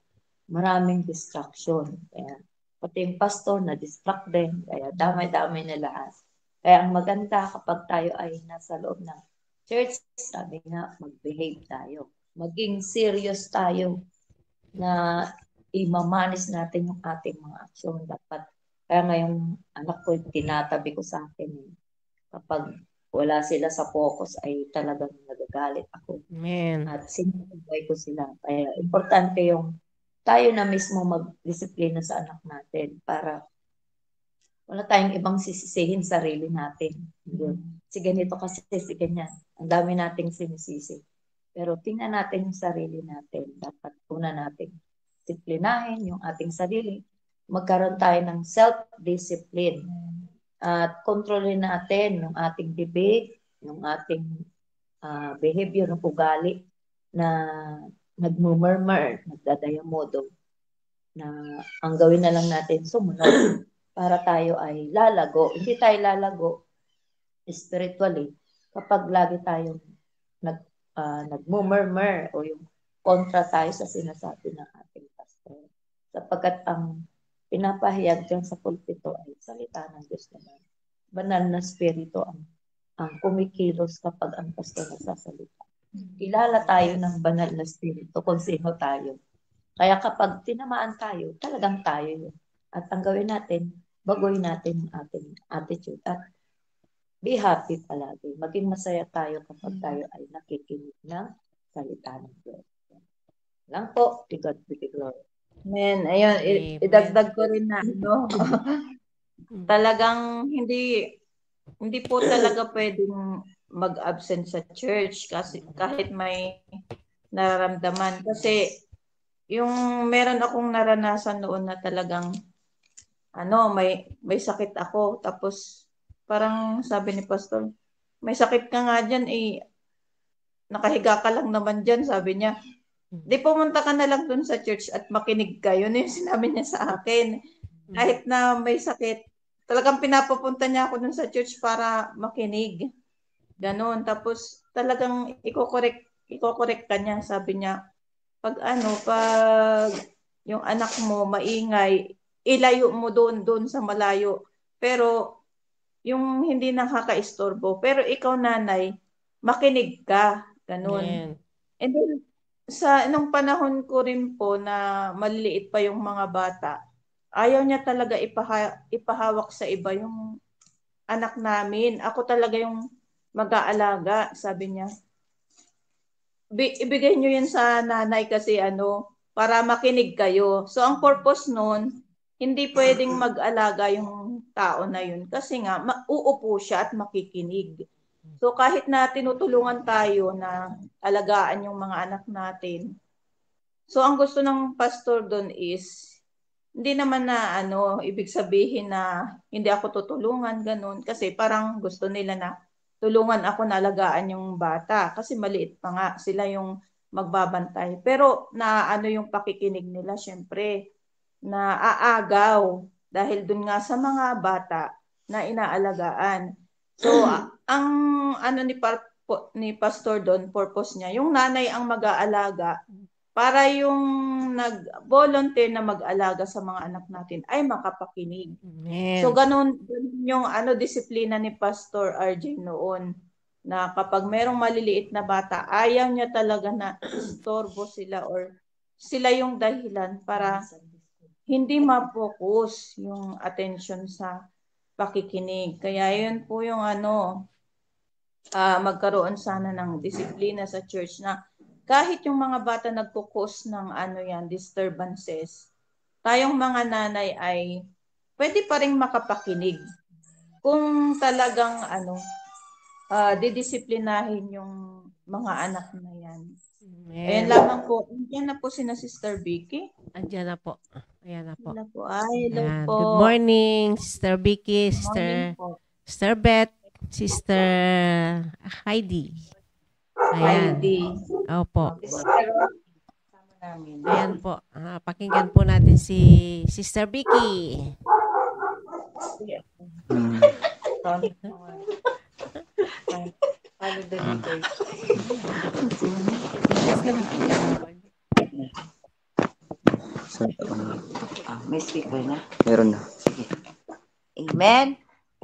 maraming distraction. Kaya, pati yung pastor na-distract din. Kaya damay-damay na lahat. Kaya ang maganda kapag tayo ay nasa loob ng church, sabi nga, mag-behave tayo. Maging serious tayo na imamanis natin yung ating mga aksyon. Dapat, kaya ngayong anak ko, tinatabi ko sa akin. Kapag wala sila sa focus, ay talagang nagagalit ako. Amen. At sinasabay ko sila. Kaya importante yung tayo na mismo mag-disiplina sa anak natin para wala tayong ibang sisisihin sarili natin. Si ganito kasi, si ganyan. Ang dami nating sinisisi. Pero tingnan natin yung sarili natin. Dapat una natin disiplinahin yung ating sarili. Magkaroon tayo ng self-discipline. At kontrolin natin yung ating bibig, yung ating behavior, ng ugali na nagmumurmur, nagdadayamodo, na ang gawin na lang natin sumunod para tayo ay lalago. Hindi tayo lalago spiritually kapag lagi tayong nagmumurmur o yung kontra tayo sa sinasabi ng ating pastor. Sapagkat ang pinapahayag dyan sa pulpito ay salita ng Diyos naman. Banal na spirito ang kumikilos kapag ang pastor nagsasalita. Kilala tayo ng banal na spirito kung sino tayo. Kaya kapag tinamaan tayo, talagang tayo yun. At ang gawin natin, baguhin natin yung ating attitude. At be happy palagi. Maging masaya tayo kapag tayo ay nakikinig ng salita ng Diyos. Lang po, to God be the glory. Amen. Ayun, Amen. idagdag ko rin na, no? Talagang hindi po talaga pwedeng mag-absent sa church kasi kahit may nararamdaman. Kasi yung meron akong naranasan noon na talagang may sakit ako. Tapos parang sabi ni pastor, may sakit ka nga dyan, nakahiga ka lang naman dyan, sabi niya. Di pumunta ka na lang dun sa church at makinig ka. Yun yung sinabi niya sa akin. Kahit na may sakit, talagang pinapapunta niya ako dun sa church para makinig. Ganon. Tapos talagang iko-correct ka niya. Sabi niya, pag yung anak mo maingay, ilayo mo doon sa malayo. Pero yung hindi nakaka-istorbo. Pero ikaw nanay, makinig ka. Ganon. Amen. And then, nung panahon ko rin po na maliliit pa yung mga bata, ayaw niya talaga ipahawak sa iba yung anak namin. Ako talaga yung mag-aalaga, sabi niya. Ibigay niyo yan sa nanay kasi para makinig kayo. So ang purpose nun, hindi pwedeng mag-alaga yung tao na yun kasi nga uupo siya at makikinig. So kahit na tinutulungan tayo na alagaan yung mga anak natin, so ang gusto ng pastor doon is, hindi naman na ibig sabihin na hindi ako tutulungan, ganun. Kasi parang gusto nila na tulungan ako na alagaan yung bata. Kasi maliit pa nga, sila yung magbabantay. Pero na yung pakikinig nila, syempre, na aagaw. Dahil dun nga sa mga bata na inaalagaan. So, ang ni Pastor doon, purpose niya, yung nanay ang mag-aalaga para yung nag-volunteer na mag-alaga sa mga anak natin ay makapakinig. Amen. So, ganun yung disiplina ni Pastor RJ noon, na kapag merong maliliit na bata, ayaw niya talaga na istorbo sila or sila yung dahilan para hindi ma-focus yung attention sa pakikinig. Kaya yun po yung magkaroon sana ng disiplina sa church na kahit yung mga bata nagpo-cause ng disturbances, tayong mga nanay ay pwede pa rin makapakinig kung talagang didisiplinahin yung mga anak na yan. Ayan lamang po. Andiyan na po si Sister Vicky. Andiyan na po. Ayan na po. Hello po. Hello po. Good morning, Sister Vicky, Sister Beth, Sister Heidi. Ayan. Heidi. Opo. Namin. Ayan po. Pakinggan po natin si Sister Vicky. May speaker na? Meron na. Sige. Amen.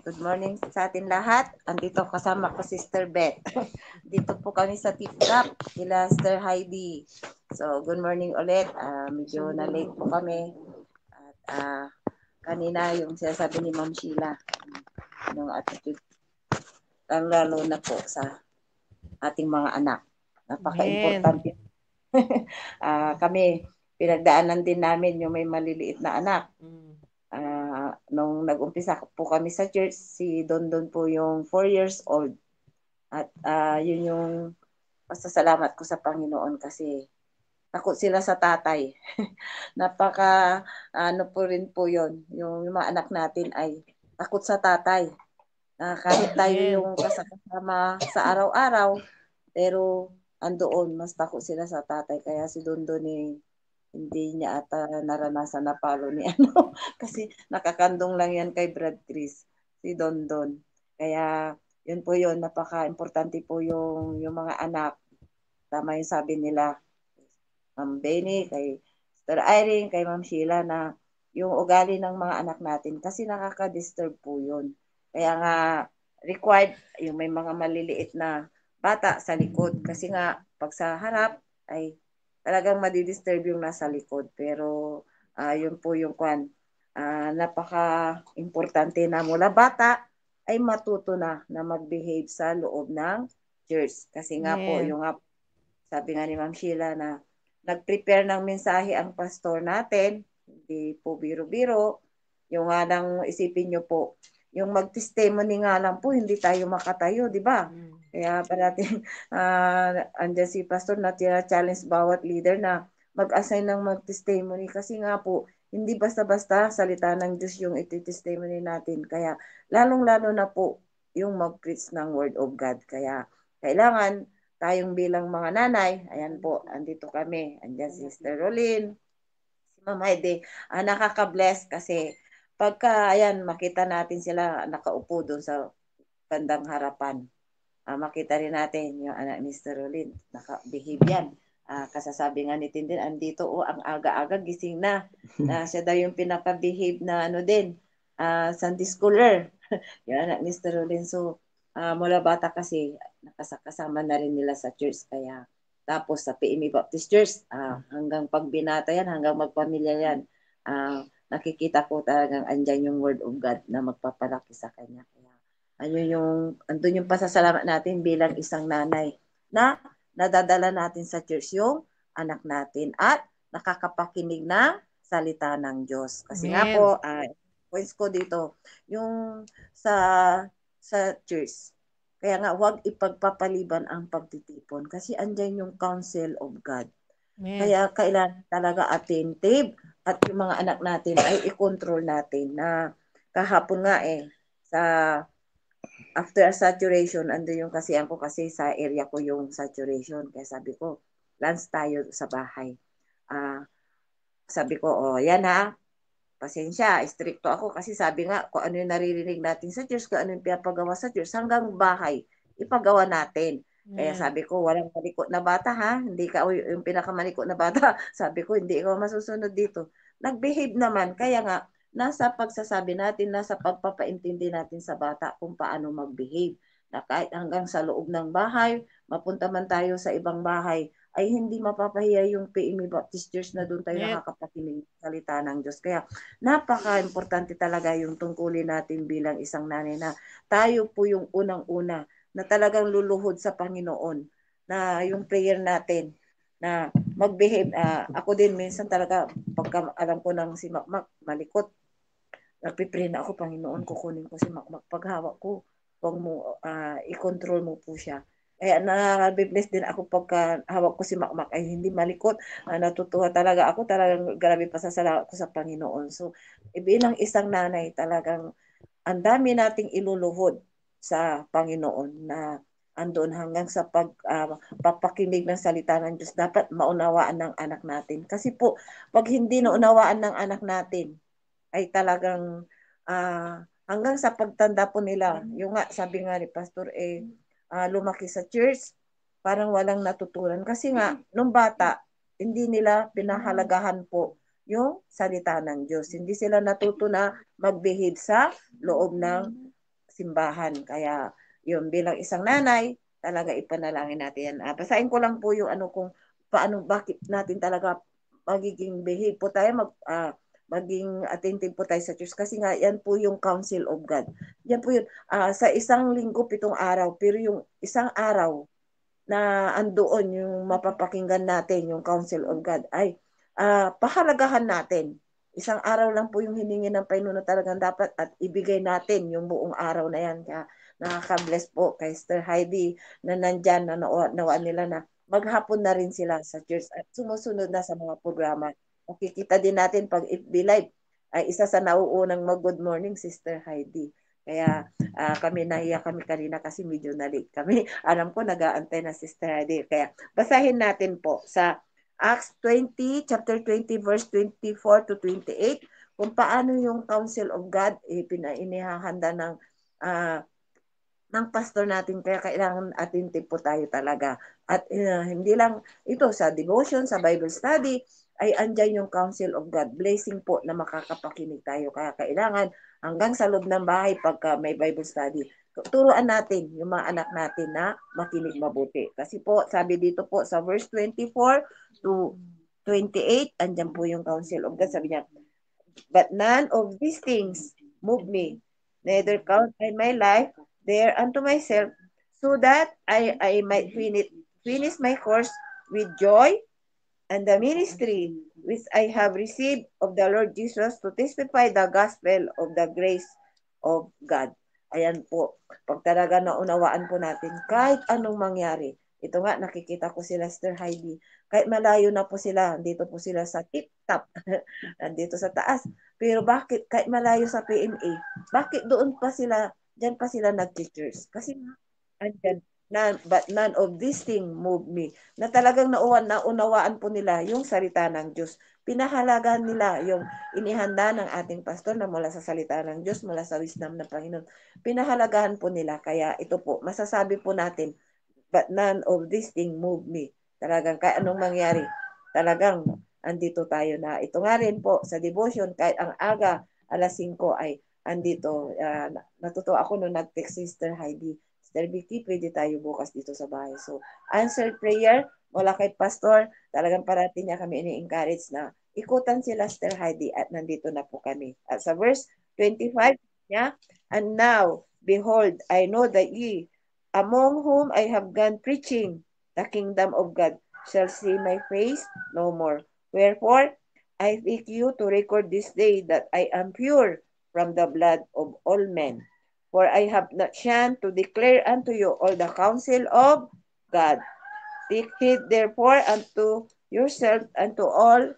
Good morning sa atin lahat. Andito kasama ko Sister Beth. Dito po kami sa Tip Gap, kila Sister Heidi. So, good morning ulit. Medyo na-late po kami. At kanina yung sinasabi ni Ma'am Sheila, yung attitude, ang lalo na po sa ating mga anak. Napaka-importante. Kami, pinagdaanan din namin yung may maliliit na anak. Nung nag-umpisa po kami sa church, si Dondon po yung 4 years old. At yun yung pasasalamat ko sa Panginoon kasi takot sila sa tatay. Napaka po rin po yun. Yung mga anak natin ay takot sa tatay. Kahit tayo yung kasama sa araw-araw, pero andoon, mas takot sila sa tatay. Kaya si Dondon hindi niya ata naranasan na palo ni kasi nakakandong lang yan kay Brad Chris, si Dondon. Kaya yun po yun, napaka-importante po yung mga anak. Tama yung sabi nila, Ma'am Benny, kay Sister Irene, kay Ma'am Sheila, na yung ugali ng mga anak natin kasi nakaka-disturb po yun. Kaya nga required yung may mga maliliit na bata sa likod kasi nga pag sa harap ay talagang madidisturb yung nasa likod. Pero yun po yung napaka-importante na mula bata ay matuto na mag-behave sa loob ng church. Kasi nga po, yung sabi nga ni Ma'am Sheila na nag-prepare ng mensahe ang pastor natin, hindi po biro-biro. Yung nga nang isipin nyo po, yung mag-testimony nga lang po, hindi tayo makatayo, di ba? Kaya parating andyan si pastor na challenge bawat leader na mag-assign ng mag-testimony kasi nga po, hindi basta-basta salita ng Diyos yung iti-testimony natin. Kaya lalong-lalo na po yung mag-preach ng Word of God. Kaya kailangan tayong bilang mga nanay, ayan po, andito kami. Andyan si Sister Rolyn, si Ma'am Heidi. Nakaka-bless kasi pagka, ayan, makita natin sila nakaupo doon sa bandang harapan. Makita rin natin yung anak ni Sister Rolyn, naka-behave yan. Kasasabi nga ni Tindin, andito ang aga-aga gising na. Siya daw yung pinaka-behave na Sunday schooler. Yung anak ni Sister Rolyn. So, mula bata kasi, nakasakasama na rin nila sa church. Kaya, tapos sa PME Baptist Church, hanggang pagbinata yan, hanggang magpamilya yan, nakikita ko talagang andyan yung Word of God na magpapalaki sa kanya. Kaya, andun yung pasasalamat natin bilang isang nanay na nadadala natin sa church yung anak natin at nakakapakinig ng salita ng Diyos. Kasi nga Amen. po, points ko dito, yung sa church, kaya nga huwag ipagpapaliban ang pagtitipon kasi andyan yung counsel of God. Amen. Kaya kailangan talaga attentive at yung mga anak natin ay i-control natin na kahapon nga sa after saturation, ando yung kasi ako kasi sa area ko yung saturation. Kaya sabi ko, lunch tayo sa bahay. Sabi ko, yan ha, pasensya, stricto ako kasi sabi nga, kung ano yung naririnig natin sa church, kung ano yung pinapagawa sa church, hanggang bahay, ipagawa natin. Kaya sabi ko, walang malikot na bata ha, hindi ka yung pinakamalikot na bata. Sabi ko, hindi ikaw masusunod dito. Nag-behave naman, kaya nga, nasa pagsasabi natin, nasa pagpapaintindi natin sa bata kung paano mag-behave. Na kahit hanggang sa loob ng bahay, mapunta man tayo sa ibang bahay, ay hindi mapapahiya yung PME Baptist Church na doon tayo Amen. nakakapakinig sa salita ng Diyos. Kaya napaka-importante talaga yung tungkulin natin bilang isang nanay na tayo po yung unang-una na talagang luluhod sa Panginoon na yung prayer natin na mag-behave. Ako din minsan talaga pagka alam ko ng si Makmak malikot, nagpipray na ako, Panginoon, kukunin ko si Makmak. Paghawak ko, huwag mo, i-control mo po siya. Kaya na-bless din ako pagka hawak ko si Makmak ay hindi malikot. Natutuwa talaga ako. Talagang grabe pasasalamat ko sa Panginoon. So, bilang isang nanay, talagang ang dami nating iluluhod sa Panginoon na andun hanggang sa papakinig ng salita ng Diyos. Dapat maunawaan ng anak natin. Kasi po, pag hindi naunawaan ng anak natin, ay talagang hanggang sa pagtanda po nila, yung nga, sabi nga ni Pastor, lumaki sa church, parang walang natutunan. Kasi nga, nung bata, hindi nila pinahalagahan po yung salita ng Diyos. Hindi sila natuto na mag-behave sa loob ng simbahan. Kaya, yun, bilang isang nanay, talaga ipanalangin natin yan. Basahin ko lang po yung kung paano, bakit natin talaga magiging behave po tayo, maging attentive po tayo sa church kasi nga yan po yung counsel of God. Yan po yun. Sa isang linggo, 7 araw, pero yung isang araw na andoon yung mapapakinggan natin, yung counsel of God, ay pahalagahan natin. Isang araw lang po yung hiningi ng Panginoon talagang dapat at ibigay natin yung buong araw na yan. Kaya nakaka-bless po kay Sister Heidi na nandyan, na nawaan nila na maghapon na rin sila sa church at sumusunod na sa mga programa. Makikita din natin pag FB Live ay isa sa nauunang mag-good morning, Sister Heidi. Kaya kami nahiya kami kanina kasi medyo na-late kami. Alam ko nag-aantay na Sister Heidi. Kaya basahin natin po sa Acts 20, chapter 20, verse 24 to 28, kung paano yung counsel of God inihahanda ng pastor natin. Kaya kailangan attentive po tayo talaga. At hindi lang ito sa devotion, sa Bible study, ay andyan yung counsel of God. Blessing po na makakapakinig tayo. Kaya kailangan hanggang sa loob ng bahay pagka may Bible study, turuan natin yung mga anak natin na makinig mabuti. Kasi po, sabi dito po sa verse 24 to 28, andyan po yung counsel of God. Sabi niya, but none of these things move me, neither count I my life there unto myself, so that I might finish my course with joy and the ministry which I have received of the Lord Jesus to testify the gospel of the grace of God. Ayan po, pag talaga naunawaan po natin, kahit anong mangyari, ito nga, nakikita ko sila, Sister Heidi, kahit malayo na po sila, dito po sila sa tip-top, nandito sa taas, pero bakit, kahit malayo sa PMA, bakit doon pa sila, dyan pa sila nag-teachers? Kasi andyan, but none of these things move me. Na talagang naunawaan po nila yung salita ng Diyos. Pinahalagan nila yung inihanda ng ating pastor na mula sa salita ng Diyos, mula sa wisdom ng Panginoon. Pinahalagahan po nila. Kaya ito po, masasabi po natin, but none of these things move me. Talagang kahit anong mangyari, talagang andito tayo na. Ito nga rin po sa devotion, kahit ang aga, alas 5 ay andito. Natutuwa ako nung nag-text Sister Heidi, Sister Vicky, pwede tayo bukas dito sa bahay. So, answered prayer mula kay Pastor, talagang parating niya kami ini-encourage na ikutan sila, Sister Heidi, at nandito na po kami. At sa verse 25 niya, and now, behold, I know that ye, among whom I have gone preaching the kingdom of God, shall see my face no more. Wherefore, I seek you to record this day that I am pure from the blood of all men. For I have not shunned to declare unto you all the counsel of God. Take heed therefore unto yourself and to all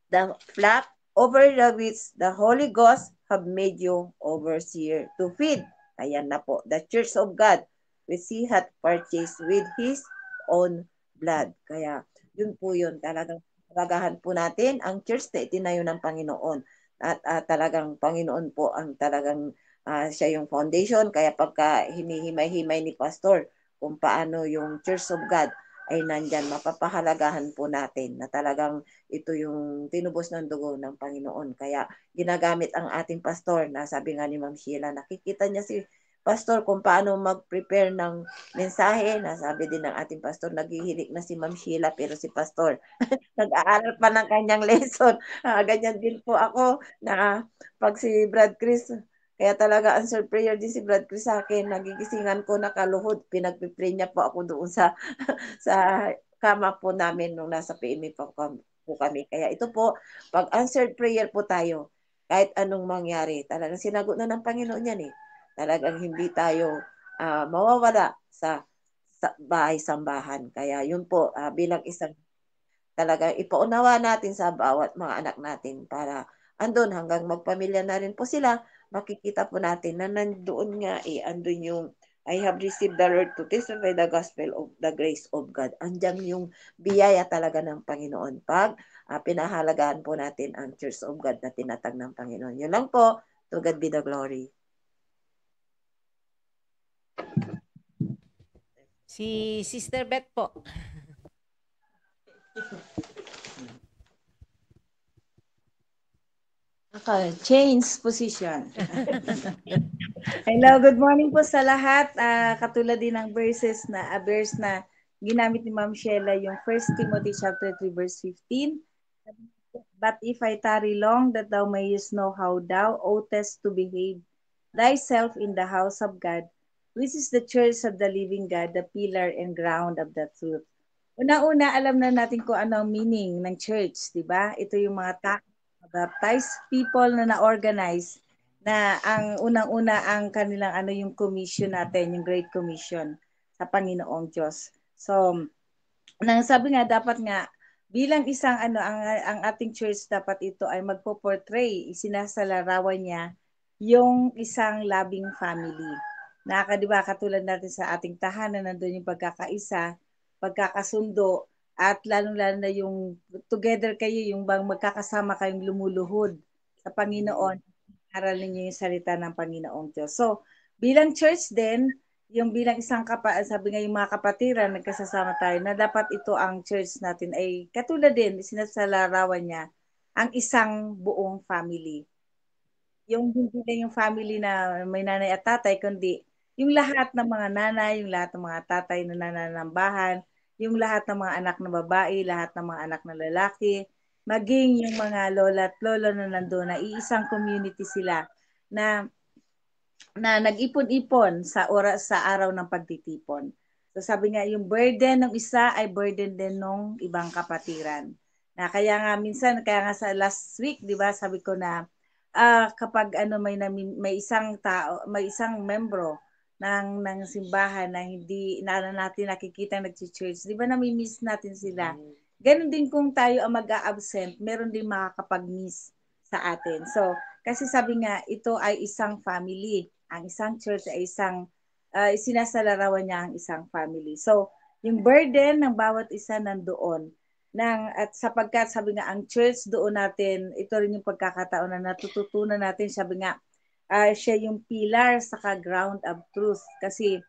the flock over the which the Holy Ghost have made you overseer to feed. Ayan na po, the church of God, which He hath purchased with His own blood. Kaya, yun po yun. Talagahan po natin ang church na itinayo ng Panginoon. At talagang Panginoon po ang talagang siya yung foundation. Kaya pagka hinihimay-himay ni Pastor kung paano yung church of God ay nandyan, mapapahalagahan po natin na talagang ito yung tinubos ng dugo ng Panginoon. Kaya ginagamit ang ating pastor na sabi nga ni Ma'am Sheila, nakikita niya si pastor kung paano mag-prepare ng mensahe. Nasabi din ng ating pastor, naghihilik na si Ma'am Sheila pero si pastor nag-aaral pa ng kanyang lesson. Ganyan din po ako na pag si Brad Chris, kaya talaga answer prayer din si Brad Chris sa akin. Nagigisingan ko nakaluhod. Pinagpipray niya po ako doon sa sa kama po namin nung nasa PMA po kami. Kaya ito po, pag answered prayer po tayo, kahit anong mangyari, talagang sinagot na ng Panginoon yan eh. Talagang hindi tayo mawawala sa bahay-sambahan. Kaya yun po, bilang isang talaga ipaunawa natin sa bawat mga anak natin para andun hanggang magpamilya na rin po sila, makikita po natin na nandoon nga andun yung I have received the Lord to testify the gospel of the grace of God. Andiyan yung biyaya talaga ng Panginoon pag pinahalagahan po natin ang Church of God na tinatag ng Panginoon. Yun lang po. To God be the glory. Si Sister Beth po. Change position. Hello, good morning po sa lahat. Katulad din ng verse na ginamit ni Ma'am Sheila, yung 1 Timothy chapter 3 verse 15. But if I tarry long, that thou mayest know how thou oughtest to behave thyself in the house of God, which is the church of the living God, the pillar and ground of the truth. Una-una, alam na natin kung ano ang meaning ng church, di ba? Ito yung mga baptized people na na-organize na ang unang-una ang kanilang yung commission natin, yung Great Commission sa Panginoong Diyos. So, nang sabi nga dapat nga bilang isang ang ating church dapat ito ay magpo-portray, isinasalarawan niya yung isang loving family. Di ba katulad natin sa ating tahanan nandoon yung pagkakaisa, pagkakasundo, at lalong-lalo na yung together kayo, yung bang magkakasama kayong lumuluhod sa Panginoon, aralin niyo yung salita ng Panginoong Diyos. So, bilang church din, yung bilang isang sabi nga yung mga kapatiran, nagkasasama tayo, na dapat ito ang church natin ay katulad din, sinasalarawan niya ang isang buong family. Yung hindi lang yung family na may nanay at tatay, kundi yung lahat ng mga nanay, yung lahat ng mga tatay na nananambahan, yung lahat ng mga anak na babae, lahat ng mga anak na lalaki, maging yung mga lola at lolo na nandoon na iisang community sila na nag-ipon-ipon sa araw ng pagtitipon. So sabi nga yung burden ng isa ay burden din ng ibang kapatiran. Na kaya nga minsan sa last week, 'di ba, sabi ko na kapag may isang tao, may isang membro ng simbahan na hindi natin nakikita nagchi-church, 'di ba, nami-miss natin sila. Ganon din kung tayo ang mag-a-absent, meron din makakapag-miss sa atin. So, kasi sabi nga, ito ay isang family. Ang isang church ay sinasalarawan niya ang isang family. So, yung burden ng bawat isa nandoon. At sapagkat sabi nga, ang church doon natin, ito rin yung pagkakataon na natututunan natin, sabi nga, siya yung pillar saka ground of truth. Kasi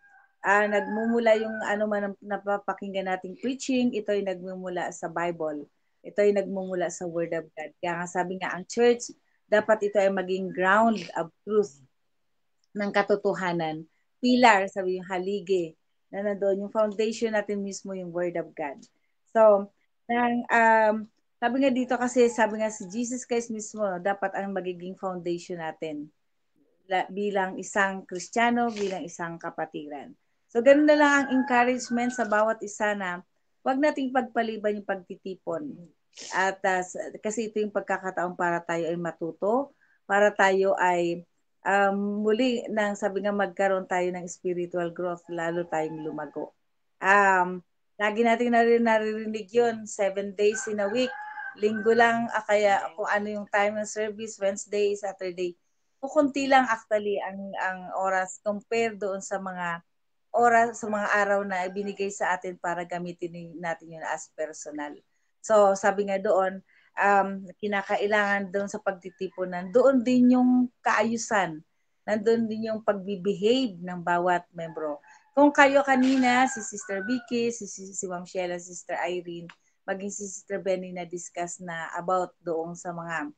nagmumula yung man napapakinggan nating preaching, ito ay nagmumula sa Bible. Ito ay nagmumula sa Word of God. Kaya nga sabi nga, ang church, dapat ito ay maging ground of truth ng katotohanan. Pillar, sabi yung haligi, na nandoon yung foundation natin mismo, yung Word of God. So, sabi nga dito kasi, sabi nga si Jesus Christ mismo, dapat ang magiging foundation natin bilang isang Kristiyano, bilang isang kapatiran. So, ganun na lang ang encouragement sa bawat isa na wag nating pagpaliban yung pagtitipon. At kasi ito yung pagkakataon para tayo ay matuto, para tayo ay muli nang sabi nga magkaroon tayo ng spiritual growth, lalo tayong lumago. Lagi natin naririnig yun, 7 days in a week. Linggo lang, kaya kung ano yung time ng service, Wednesday, Saturday. Kukunti lang actually ang oras compare doon sa mga oras, sa mga araw na ibinigay sa atin para gamitin natin yun as personal. So, sabi nga doon, kinakailangan doon sa pagtitipunan, doon din yung kaayusan, nandun din yung pagbibehave ng bawat membro. Kung kayo kanina, si Sister Vicky, si Ma'am Sheila, Sister Irene, maging si Sister Benny na discuss na about doon sa mga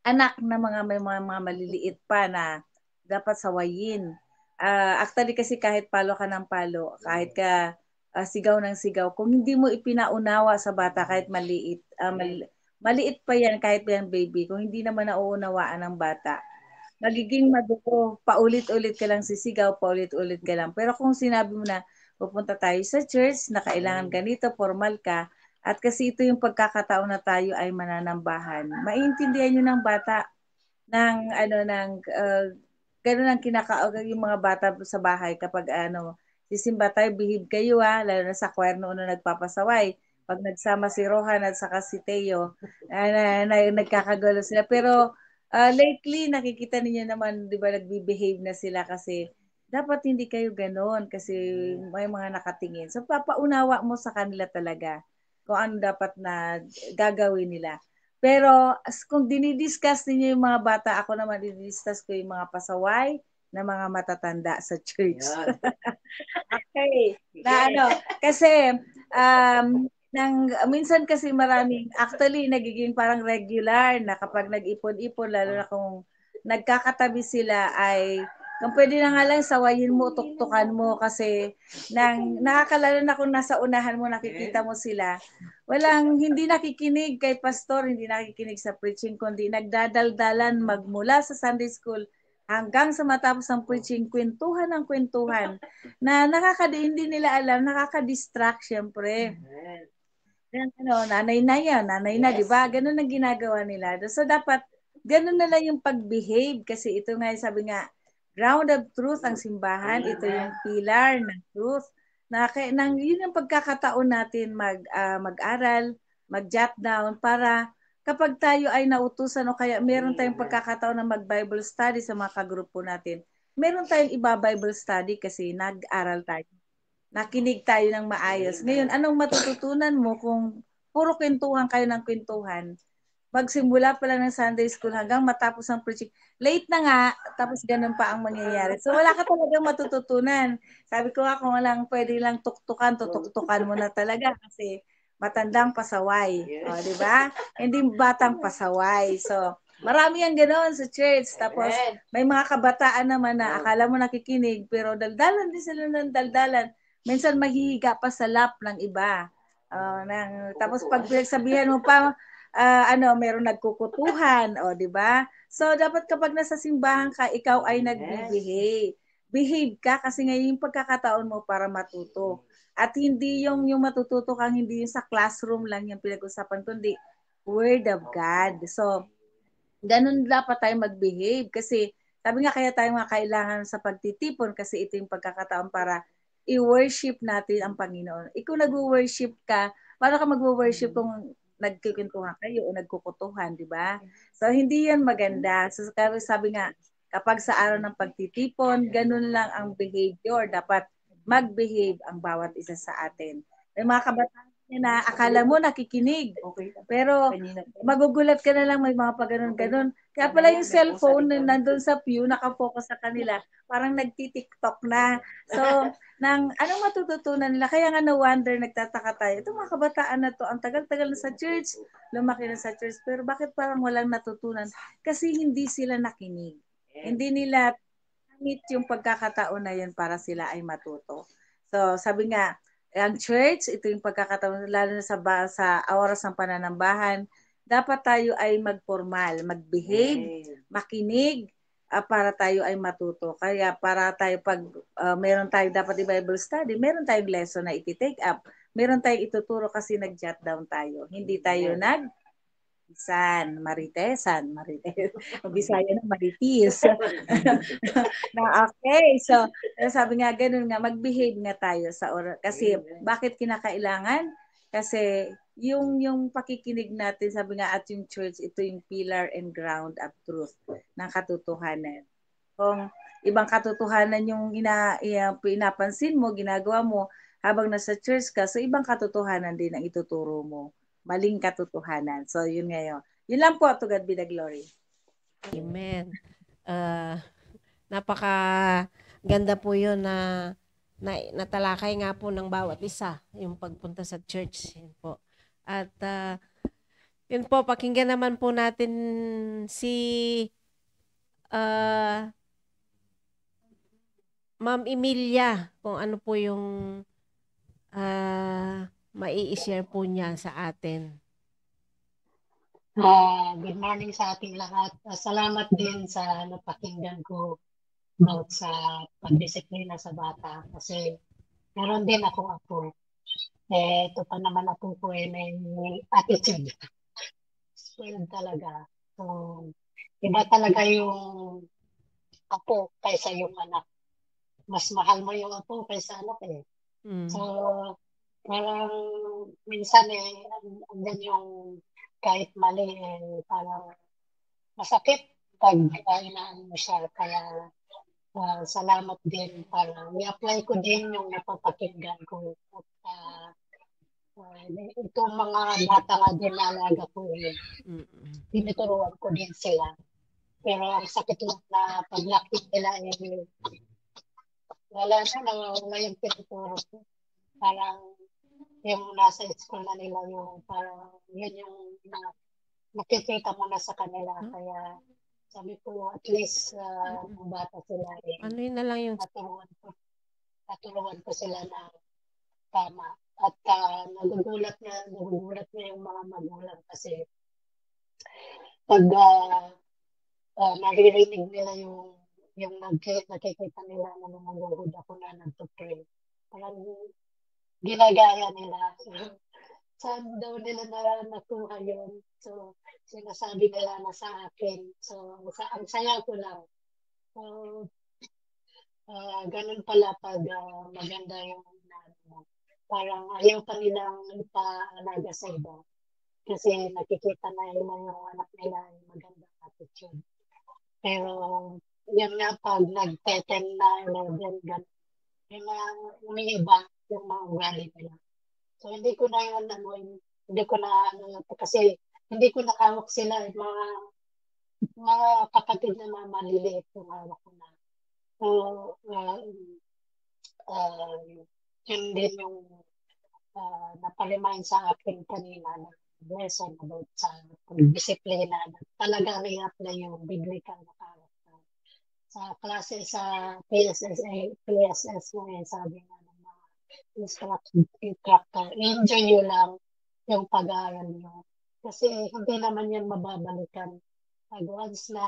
anak na may mga maliliit pa na dapat sawayin. Actually kasi kahit palo ka ng palo, kahit ka sigaw ng sigaw, kung hindi mo ipinaunawa sa bata kahit maliit, maliit pa yan kahit yan baby, kung hindi naman nauunawaan ng bata, magiging madugo, paulit-ulit ka lang sisigaw, paulit-ulit ka lang. Pero kung sinabi mo na pupunta tayo sa church, na kailangan ganito, formal ka, at kasi ito yung pagkakataon na tayo ay mananambahan, maintindihan nyo ng bata ng ganun ang yung mga bata sa bahay kapag sisimba tayo, behave kayo lalo na sa choir noon na nagpapasaway. Pag nagsama si Rohan at saka si Teo, nagkakagulo sila. Pero lately, nakikita ninyo naman, di ba, nagbe-behave na sila kasi dapat hindi kayo ganon kasi may mga nakatingin. So, papaunawa mo sa kanila talaga kung ano dapat na gagawin nila. Pero kung dinidiscuss ninyo yung mga bata, ako naman dinidiscuss ko yung mga pasaway na mga matatanda sa church. Okay. Kasi minsan kasi actually nagiging parang regular na kapag nag-ipon-ipon, lalo na kung nagkakatabi sila ay kung pwede na nga lang sawayin mo, tuktukan mo kasi nakakalala na kung nasa unahan mo, nakikita mo sila. Hindi nakikinig kay pastor, hindi nakikinig sa preaching, kundi nagdadaldalan magmula sa Sunday school hanggang sa matapos ng preaching, kwentuhan ng kwentuhan na hindi nila alam, nakaka-distract syempre. Nanay na, di ba? Ganun ang ginagawa nila. So, dapat, ganun na lang yung pag-behave kasi ito nga, sabi nga, ground of truth ang simbahan, ito yung pilar ng truth. Yun ang pagkakataon natin mag-aral, mag-jot down para kapag tayo ay nautusan o kaya meron tayong pagkakataon na mag-Bible study sa mga kagrupo natin, meron tayong iba-Bible study kasi nag-aral tayo. Nakinig tayo ng maayos. Ngayon, anong matututunan mo kung puro kwentuhan kayo ng kwentuhan? Magsimula pa lang ng Sunday school hanggang matapos ang preaching. Late na nga, tapos ganun pa ang mangyayari. So, wala ka talagang matututunan. Sabi ko kung walang pwede lang tutuktukan mo na talaga kasi matandang pasaway. O, di ba? Hindi batang pasaway. So, marami ang ganoon sa church. Tapos, may mga kabataan naman na akala mo nakikinig, pero daldalan din sila ng daldalan. Minsan mahihiga pa sa lap ng iba. Tapos pag pinagsabihan mo pa, meron nagkukutuhan, o di ba? So dapat kapag nasa simbahan ka, ikaw ay nagbe-behave. Behave ka kasi ngayon yung pagkakataon mo para matuto. At hindi yung matututo kang hindi yung sa classroom lang yung pinag-usapan, kundi Word of God. So, ganun dapat tayo mag-behave kasi sabi nga kaya tayo kailangan sa pagtitipon kasi ito yung pagkakataon para i-worship natin ang Panginoon. Ikaw nag-worship ka, paano ka mag-worship kung nagkikintuhan kayo o nagkukutuhan, di ba? So, hindi yan maganda. So, sabi nga, kapag sa araw ng pagtitipon, ganun lang ang behavior. Dapat mag-behave ang bawat isa sa atin. May mga kabataan na akala mo nakikinig. Pero magugulat ka na lang may mga pag-ganon-ganon. Kaya pala yung cellphone nandun sa pew, nakafocus sa kanila, parang nagti-TikTok na. So, anong matututunan nila? Kaya nga no-wonder, nagtataka tayo. Itong mga kabataan na to, ang tagal-tagal na sa church, lumaki na sa church, pero bakit parang walang natutunan? Kasi hindi sila nakinig. Hindi nila gamit yung pagkakataon na yun para sila ay matuto. So, sabi nga, ang church, ito yung pagkakataon, lalo na sa oras ng pananambahan, dapat tayo ay mag-formal, mag-behave, makinig, para tayo ay matuto. Kaya para tayo meron tayo dapat i-Bible study, meron tayong lesson na iti-take up meron tayong ituturo kasi nag-jot down tayo. Hindi tayo Maritesan, Marites. Bisaya na Maritis. Okay, so sabi nga ganun nga, mag-behave nga tayo sa oras. Kasi bakit kinakailangan? Kasi yung pakikinig natin, sabi nga at yung church, ito yung pillar and ground of truth ng katotohanan. Kung ibang katotohanan yung pinapansin mo, ginagawa mo habang nasa church ka, so ibang katotohanan din ang ituturo mo. Maling katotohanan. So, yun ngayon. Yun lang po, to God be the glory. Amen. Napaka ganda po yun na natalakay nga po ng bawat isa, yung pagpunta sa church. Yun po. At yun po, pakinggan naman po natin si Ma'am Emilia, kung ano po yung mai-share po niya sa atin. Good morning sa ating lahat. Salamat din sa napakinggan ko about sa pagdisiplina sa bata kasi meron din ako. Ito pa naman ako po may attitude. Spoiled talaga. So, iba talaga yung apo kaysa yung anak. Mas mahal mo yung apo kaysa anak eh. So, parang minsan andyan yung kahit mali parang masakit pag inaan mo siya. Kaya salamat din para i-apply ko din yung napapakinggan ko. At itong mga bata nga din na alaga ko tinuturuan ko din sila. Pero ang sakit lang na paglaki nila wala yung tinuturo ko. Parang yung nasa school na nila yung parang yun yung nakikita mo na sa kanila. Kaya sabi ko at least bata sila ano yun na lang yung naturuan ko sila na tama. At nagugulat na yung mga magulang kasi pag naririnig nila yung nakikita nila na nangungulod ako na nagtupray. Parang ginagaya nila. Saan daw nila nakuha yun? So, sinasabi nila na sa akin. So, ang saya ko lang. So, ganun pala pag maganda yung parang ayaw pa nilang ipaalaga sa iba. Kasi nakikita na nila yung anak nila yung magandang attitude. Pero, yan nga pag nag-10 na 11, ganun. Yung mga umiiba yung mga ugali nila. So, hindi ko na yun, kasi hindi ko nakawak sila, mga kapatid na mga maliliit yung hawak ko na. So, yun din yung napalimain sa akin kanina na lesson about sa disiplina na talaga i-apply yung biblical na character. Sa klase sa PSS na sabi nga ng mga instructor, enjoy nyo lang yung pag-aaral nyo. Kasi hindi naman yan mababalikan. Pag once na,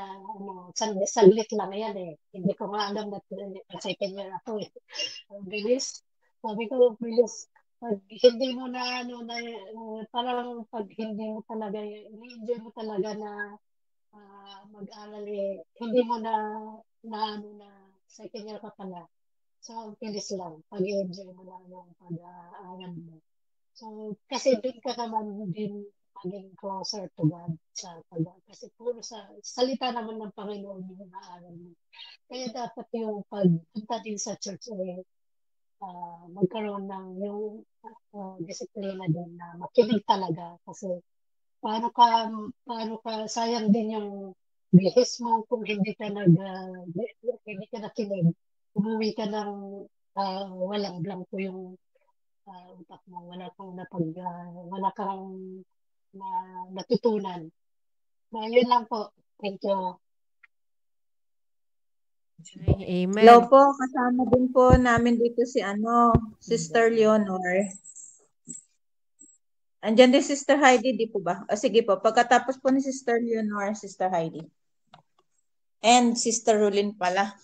saglit lang yan eh. Hindi ko nga alam na second year ako eh. Bilis. Sabi ko, bilis. Pag hindi mo na, parang pag hindi mo talaga, i-enjoy mo talaga na mag-aral eh, hindi mo na second year ka pala. So, bilis lang. Pag-enjoy mo lang yung pag-aaral mo. So, kasi doon ka naman din maging closer to God sa kasi puro sa salita naman ng Panginoon yung aaral mo. Kaya dapat yung pagpunta din sa church magkaroon ng yung disiplina din na makinig talaga kasi paano ka sayang din yung bihis mo kung hindi ka nakinig. Umuwi ka ng walang blanco yung utak mo, wala kang natutunan. Yun lang po. Thank you. Amen. Hello po, kasama din po namin dito si Sister Leonor. Andiyan din Sister Heidi, di po ba? Sige po, pagkatapos po ni Sister Leonor, Sister Heidi. And Sister Rulin pala.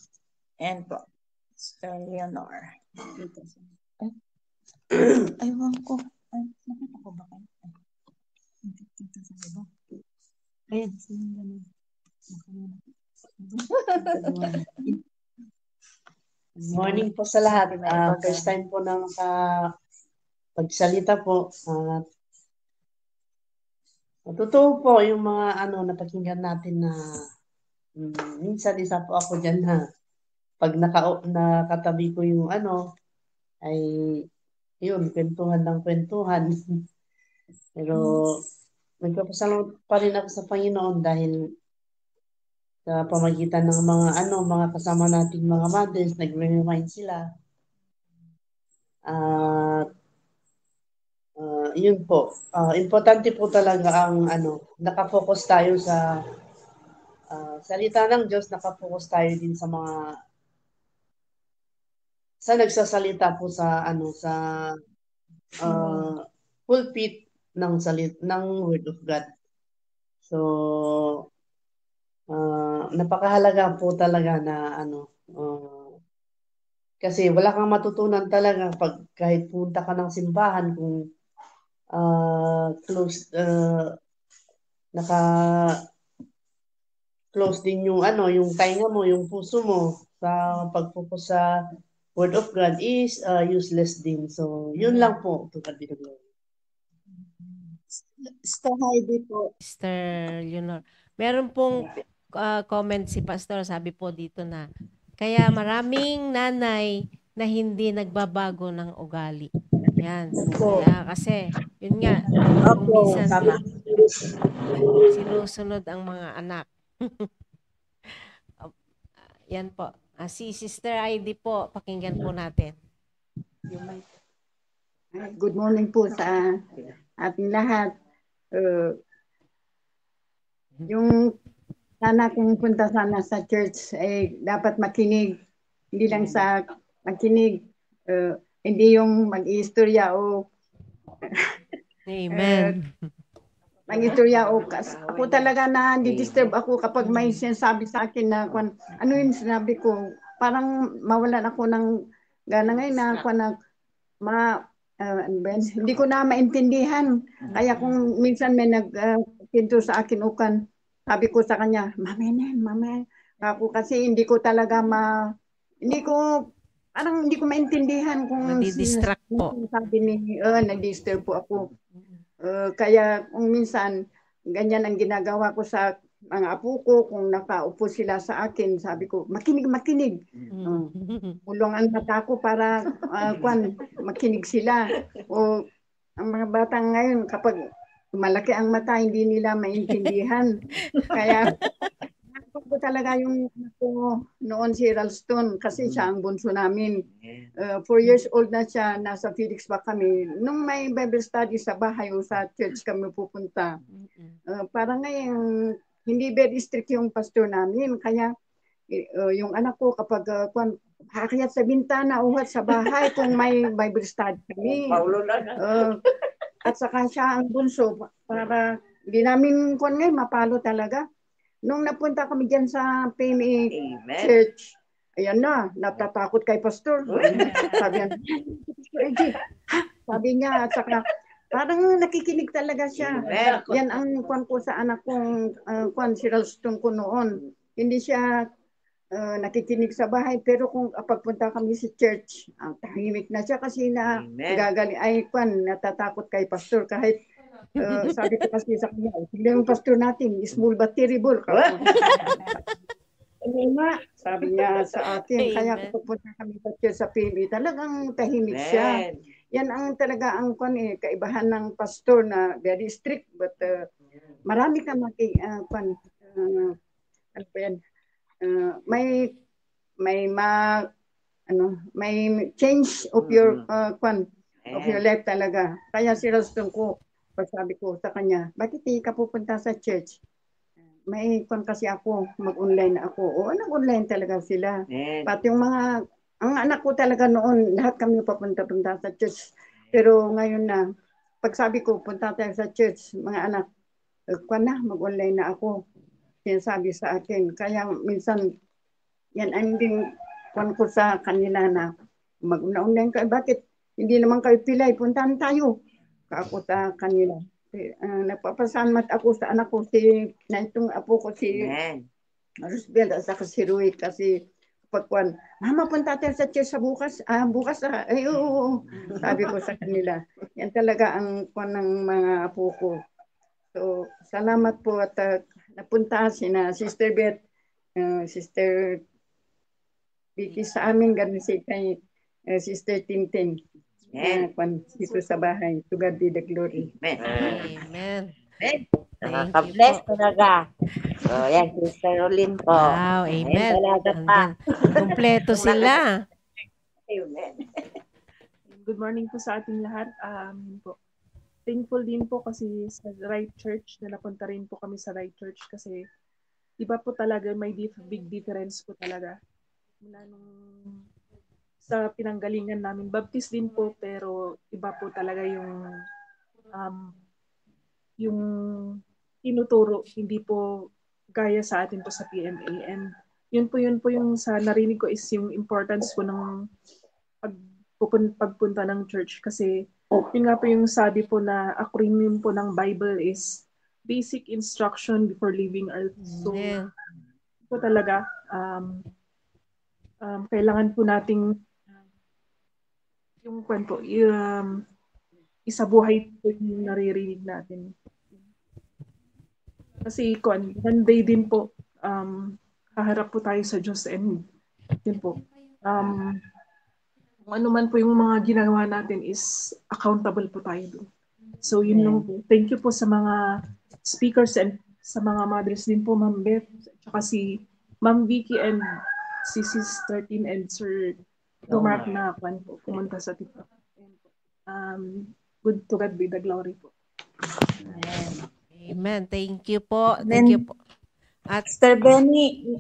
And po, Sister Leonor. Aywan ko. Ay, nakita ko ba kayo? Ay, nakita sa iba. Ayan, sino ganun? Morning po sa lahat. First time po na makapagsalita po. Totoo po yung mga napakinggan natin na minsan isa po ako dyan na pag nakatabi ko yung ay yun, kwentuhan ng kwentuhan. Pero nagpapasalamat pa rin ako sa Panginoon dahil sa pamagitan ng mga kasama nating mga mothers, nagre-remind sila. At yun po. Importante po talaga ang nakafocus tayo sa salita ng Diyos, nakafocus tayo din sa nagsasalita po sa pulpit ng Word of God. So napakahalaga po talaga na kasi wala kang matutunan talaga pag kahit punta ka ng simbahan kung naka-close din yung tainga mo, yung puso mo sa pagfocus sa Word of God is useless din. So, yun lang po. Sister Heidi po. Sister Leonor. Meron pong comment si Pastor, sabi po dito na, kaya maraming nanay na hindi nagbabago ng ugali. Yan. Kaya kasi, yun nga, minsan sinusunod ang mga anak. Yan po. Si Sister Heidi po, pakinggan po natin. Good morning po sa ating lahat. Yung sana kung punta sana sa church ay dapat makinig, hindi lang sa makinig, hindi yung mag-iistorya o Amen. mag-istorya o ako talaga na di-disturb ako kapag may sinasabi sa akin na ano yung sinabi ko, parang mawalan ako ng gana ngayon na hindi ko na maintindihan. Kaya kung minsan may nagpinto sa akin ukan, sabi ko sa kanya, mamaya. Ako kasi hindi ko talaga hindi ko maintindihan kung nadi-distract po. Sabi ni, na-disturb po ako. Kaya kung minsan, ganyan ang ginagawa ko sa mga apo ko, kung nakaupo sila sa akin, sabi ko, makinig. Ulong ang mata ko para makinig sila. O ang mga batang ngayon, kapag malaki ang mata, hindi nila maintindihan. Kaya ko talaga yung noon si Ralston kasi siya ang bunso namin. 4 years old na siya, nasa Felix ba kami. Nung may Bible study sa bahay o sa church kami pupunta, parang ngayon hindi very strict yung pastor namin. Kaya yung anak ko kapag hakyat sa bintana, uhat sa bahay kung may Bible study kami. At saka siya ang bunso para di namin ngayon mapalo talaga. Nung napunta kami dyan sa PMA Church, ayan na, natatakot kay pastor. Sabi niya, at saka parang nakikinig talaga siya. Yan ang kwan ko sa anak kong si Ralston ko noon. Hindi siya nakikinig sa bahay, pero kung pagpunta kami sa church, tahimik na siya kasi natatakot kay pastor kahit sabi ko kasi sa kanya, hindi yung pastor natin, small but terrible. Sabi niya sa akin, kaya kung pupunta kami sa church sa PB, talagang tahimik siya. Yan ang talaga ang kaibahan ng pastor na very strict, but marami ka may change of your of your life talaga. Kaya si Ralston ko, sabi ko sa kanya, bakit hindi ka pupunta sa church? May kasi ako, mag-online ako. O, nag-online talaga sila. Pati yung ang anak ko talaga noon, lahat kami papunta-punta sa church. Pero ngayon na, pag sabi ko, punta tayo sa church, mga anak, mag-online na ako. Sinasabi sa akin. Kaya minsan, yan ang din ko sa kanila na mag-online ka. Bakit hindi naman kayo pilay, puntahan tayo. Kaako ta kanila. Napapasalamat ako sa anak ko, na itong apo ko si Rosbel at saka si Rui kasi pagkuan, mama punta tayo sa church sa bukas. Bukas ay oo. Sabi ko sa kanila. Yan talaga ang kuan ng mga apo ko. So, salamat po at napunta sina Sister Beth, Sister Vicky sa amin, ganun si kay Sister Tintin. Dito sa bahay. To God be the glory. Amen. Nakaka-bless talaga. So, yan, Sister Rolyn po. Wow, amen. Kompleto sila. Amen. Good morning po sa ating lahat. Thankful din po kasi sa right church na napunta rin po kami sa right church kasi iba po talaga, may big difference po talaga. Mula nung sa pinanggalingan namin, Baptist din po pero iba po talaga yung tinuturo, hindi po gaya sa atin po sa PMA. And yun po yung sa narinig ko is yung importance po ng pagpunta ng church kasi yun nga po yung sabi po na acronym po ng Bible is basic instruction before leaving earth. So, po talaga, kailangan po nating yung kwento, isabuhay po yung naririnig natin. Kasi one day din po, haharap po tayo sa Diyos and yun po. Kung ano man po yung mga ginagawa natin is accountable po tayo doon. So yun lang po. Thank you po sa mga speakers and sa mga mothers din po, Ma'am Beth, tsaka si Ma'am Vicky and si Sister Tin and Sir Mark na pumunta sa TikTok. Good to God be the glory po. Amen. Thank you po. Thank you po. At Sister Benny,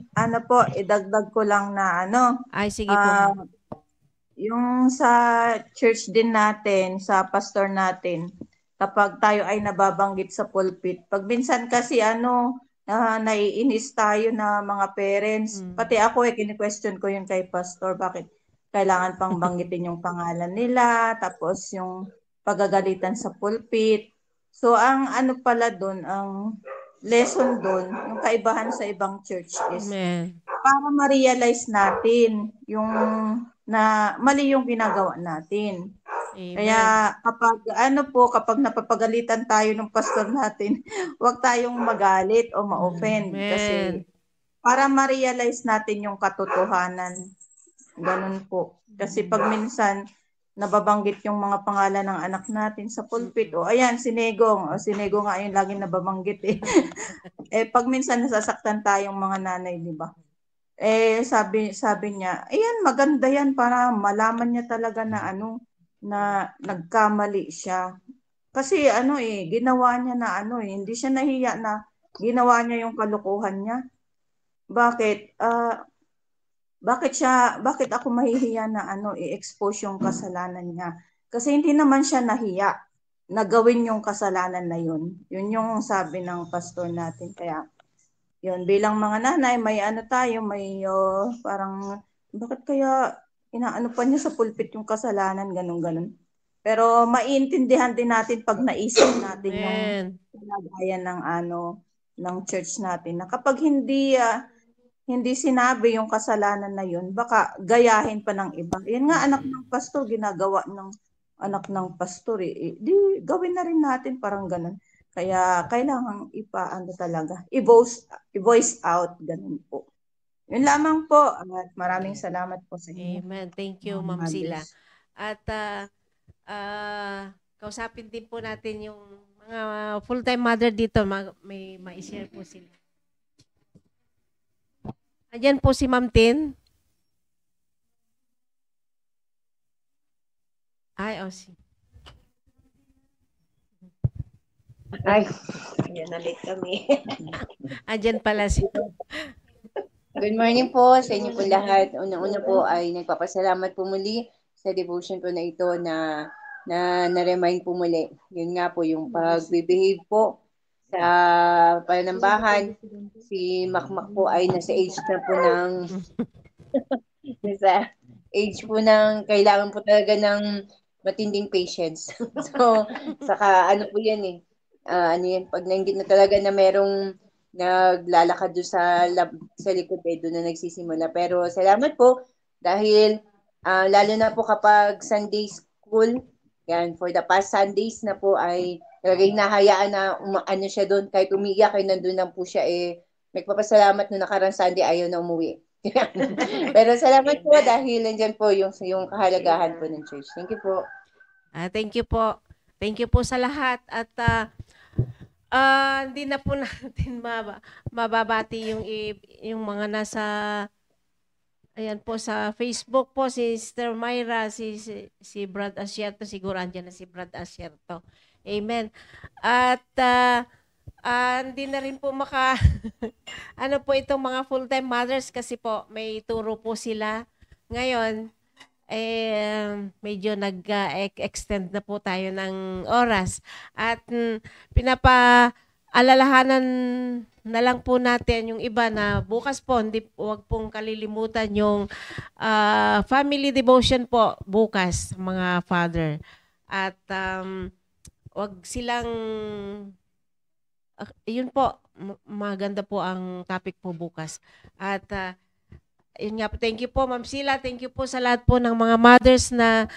idagdag ko lang na Ay, sige po. Yung sa church din natin, sa pastor natin, kapag tayo ay nababanggit sa pulpit, pag minsan kasi naiinis tayo na mga parents, pati ako kini-question ko yung kay pastor, bakit kailangan pang banggitin yung pangalan nila, tapos yung pagagalitan sa pulpit. So ang pala doon, ang lesson doon, yung kaibahan sa ibang church is para ma-realize natin yung na mali yung ginagawa natin. Amen. Kaya kapag napapagalitan tayo ng pastor natin, huwag tayong magalit o ma-offend. Kasi para ma-realize natin yung katotohanan. Ganun po. Kasi pag minsan nababanggit yung mga pangalan ng anak natin sa pulpit, ayan, Sinegong nga yung laging nababanggit pag minsan nasasaktan tayong mga nanay, di ba? Sabi niya, ayan, maganda yan para malaman niya talaga na na nagkamali siya. Kasi ginawa niya na hindi siya nahiya na ginawa niya yung kalukuhan niya. Bakit? Bakit ako mahihiya na i-expose yung kasalanan niya? Kasi hindi naman siya nahiya na gawin yung kasalanan na yun. Yun yung sabi ng pastor natin. Kaya yun, bilang mga nanay, may parang, bakit kaya inaano pa niya sa pulpit yung kasalanan, ganun. Pero maiintindihan din natin pag naisip natin yung pinagayan ng church natin, na kapag hindi sinabi yung kasalanan na yun, baka gayahin pa ng iba. Yan nga, anak ng pastor, ginagawa ng anak ng pastor. Di, gawin na rin natin parang ganun. Kaya kailangan talaga, i-voice out, ganun po. Yun lamang po. At maraming salamat po sa inyo. Amen. Thank you, Ma'am Sila. At kausapin din po natin yung mga full-time mother dito. May ma-share po sila. Ayan po si Ma'am Tin. Yan, nalit kami. Andyan pala si... Good morning po sa inyo po lahat. Una-una po ay nagpapasalamat po muli sa devotion po na ito na na-remind po muli. Yun nga po yung pag-behave po sa panambahan. Si Makmak po ay nasa age na po nasa age po ng kailangan po talaga ng matinding patience. So, saka ano po yan eh. Ano yan, pag nainggit na talaga na merong naglalakad doon sa likod eh, doon na nagsisimula. Pero salamat po dahil lalo na po kapag Sunday school, yan, for the past Sundays na po ay talagang hinahayaan na ano siya doon, kahit umiiyak ay nandun lang po siya eh. Nagpapasalamat nung nakarang Sunday ayaw na umuwi. Pero salamat po dahil nandyan po yung kahalagahan po ng church. Thank you po. Thank you po. Thank you po sa lahat. At hindi na po natin mababati yung mga nasa ayan po sa Facebook po, si Sister Myra, si Brad Asierto, siguro andyan na si Brad Asierto. Amen. At hindi na rin po ano po itong mga full-time mothers kasi po may turo po sila. Ngayon, medyo nag-extend na po tayo ng oras. At pinapaalalahanan na lang po natin yung iba na bukas po, huwag pong kalilimutan yung family devotion po bukas, mga father. At wag silang yun po, maganda po ang topic po bukas. At yun nga po, thank you po Ma'am Sheila, thank you po sa lahat po ng mga mothers na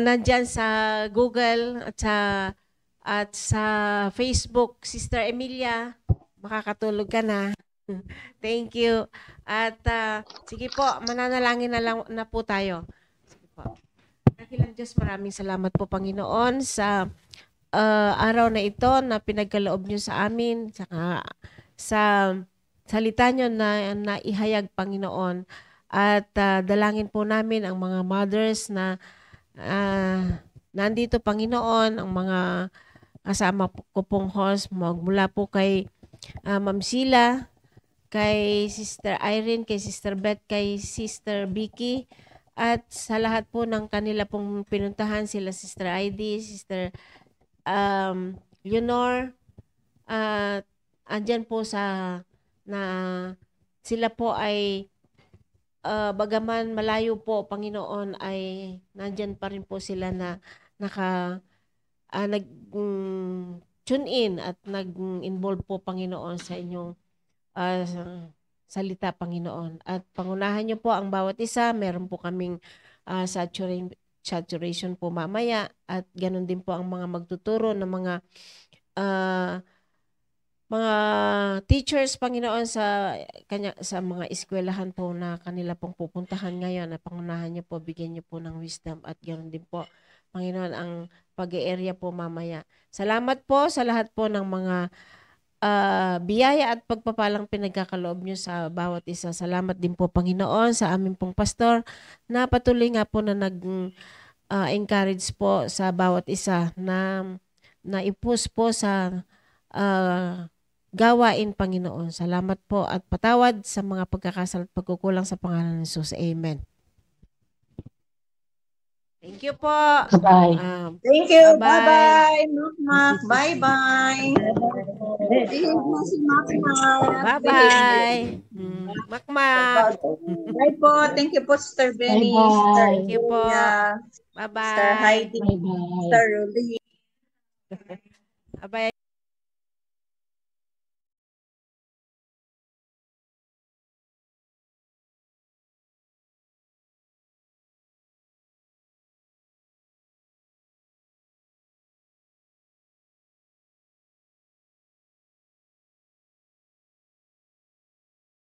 nandyan sa Google at sa Facebook. Sister Emilia, makakatulog ka na. Thank you. At sige po, mananalangin na po tayo. Sige po. Dakilang Diyos, maraming salamat po Panginoon sa araw na ito na pinagkaloob niyo sa amin, saka sa salita niyo na ihayag Panginoon. At dalangin po namin ang mga mothers na nandito Panginoon, ang mga kasama ko pong host, magmula po kay Ma'am Sheila, kay Sister Irene, kay Sister Beth, kay Sister Vicky, at sa lahat po ng kanila pong pinuntahan, sila Sister Heidi, Sister Leonor, andyan po na sila po ay bagaman malayo po Panginoon ay nandyan pa rin po sila na nag-tune in at nag-involve po Panginoon sa inyong salita Panginoon. At pangunahan niyo po ang bawat isa. Meron po kaming saturation po mamaya at ganun din po ang mga magtuturo ng mga teachers Panginoon sa mga eskwelahan po na kanila pong pupuntahan ngayon. At pangunahan niyo po, bigyan niyo po ng wisdom at ganun din po Panginoon ang pag-area po mamaya. Salamat po sa lahat po ng mga biyaya at pagpapalang pinagkakaloob nyo sa bawat isa. Salamat din po Panginoon sa aming pong pastor na patuloy nga po na nag-encourage po sa bawat isa na ipus po sa gawain Panginoon. Salamat po at patawad sa mga pagkakasala at pagkukulang sa pangalan ng Jesus. Amen. Thank you po. Bye. Thank you. Bye-bye. Mak. Bye-bye. Bye-bye. Makmak. Bye po. Thank you po, Sister Benny. Thank you po. Bye-bye. Sister Heidi. Bye-bye. Sister Rulie. Bye-bye.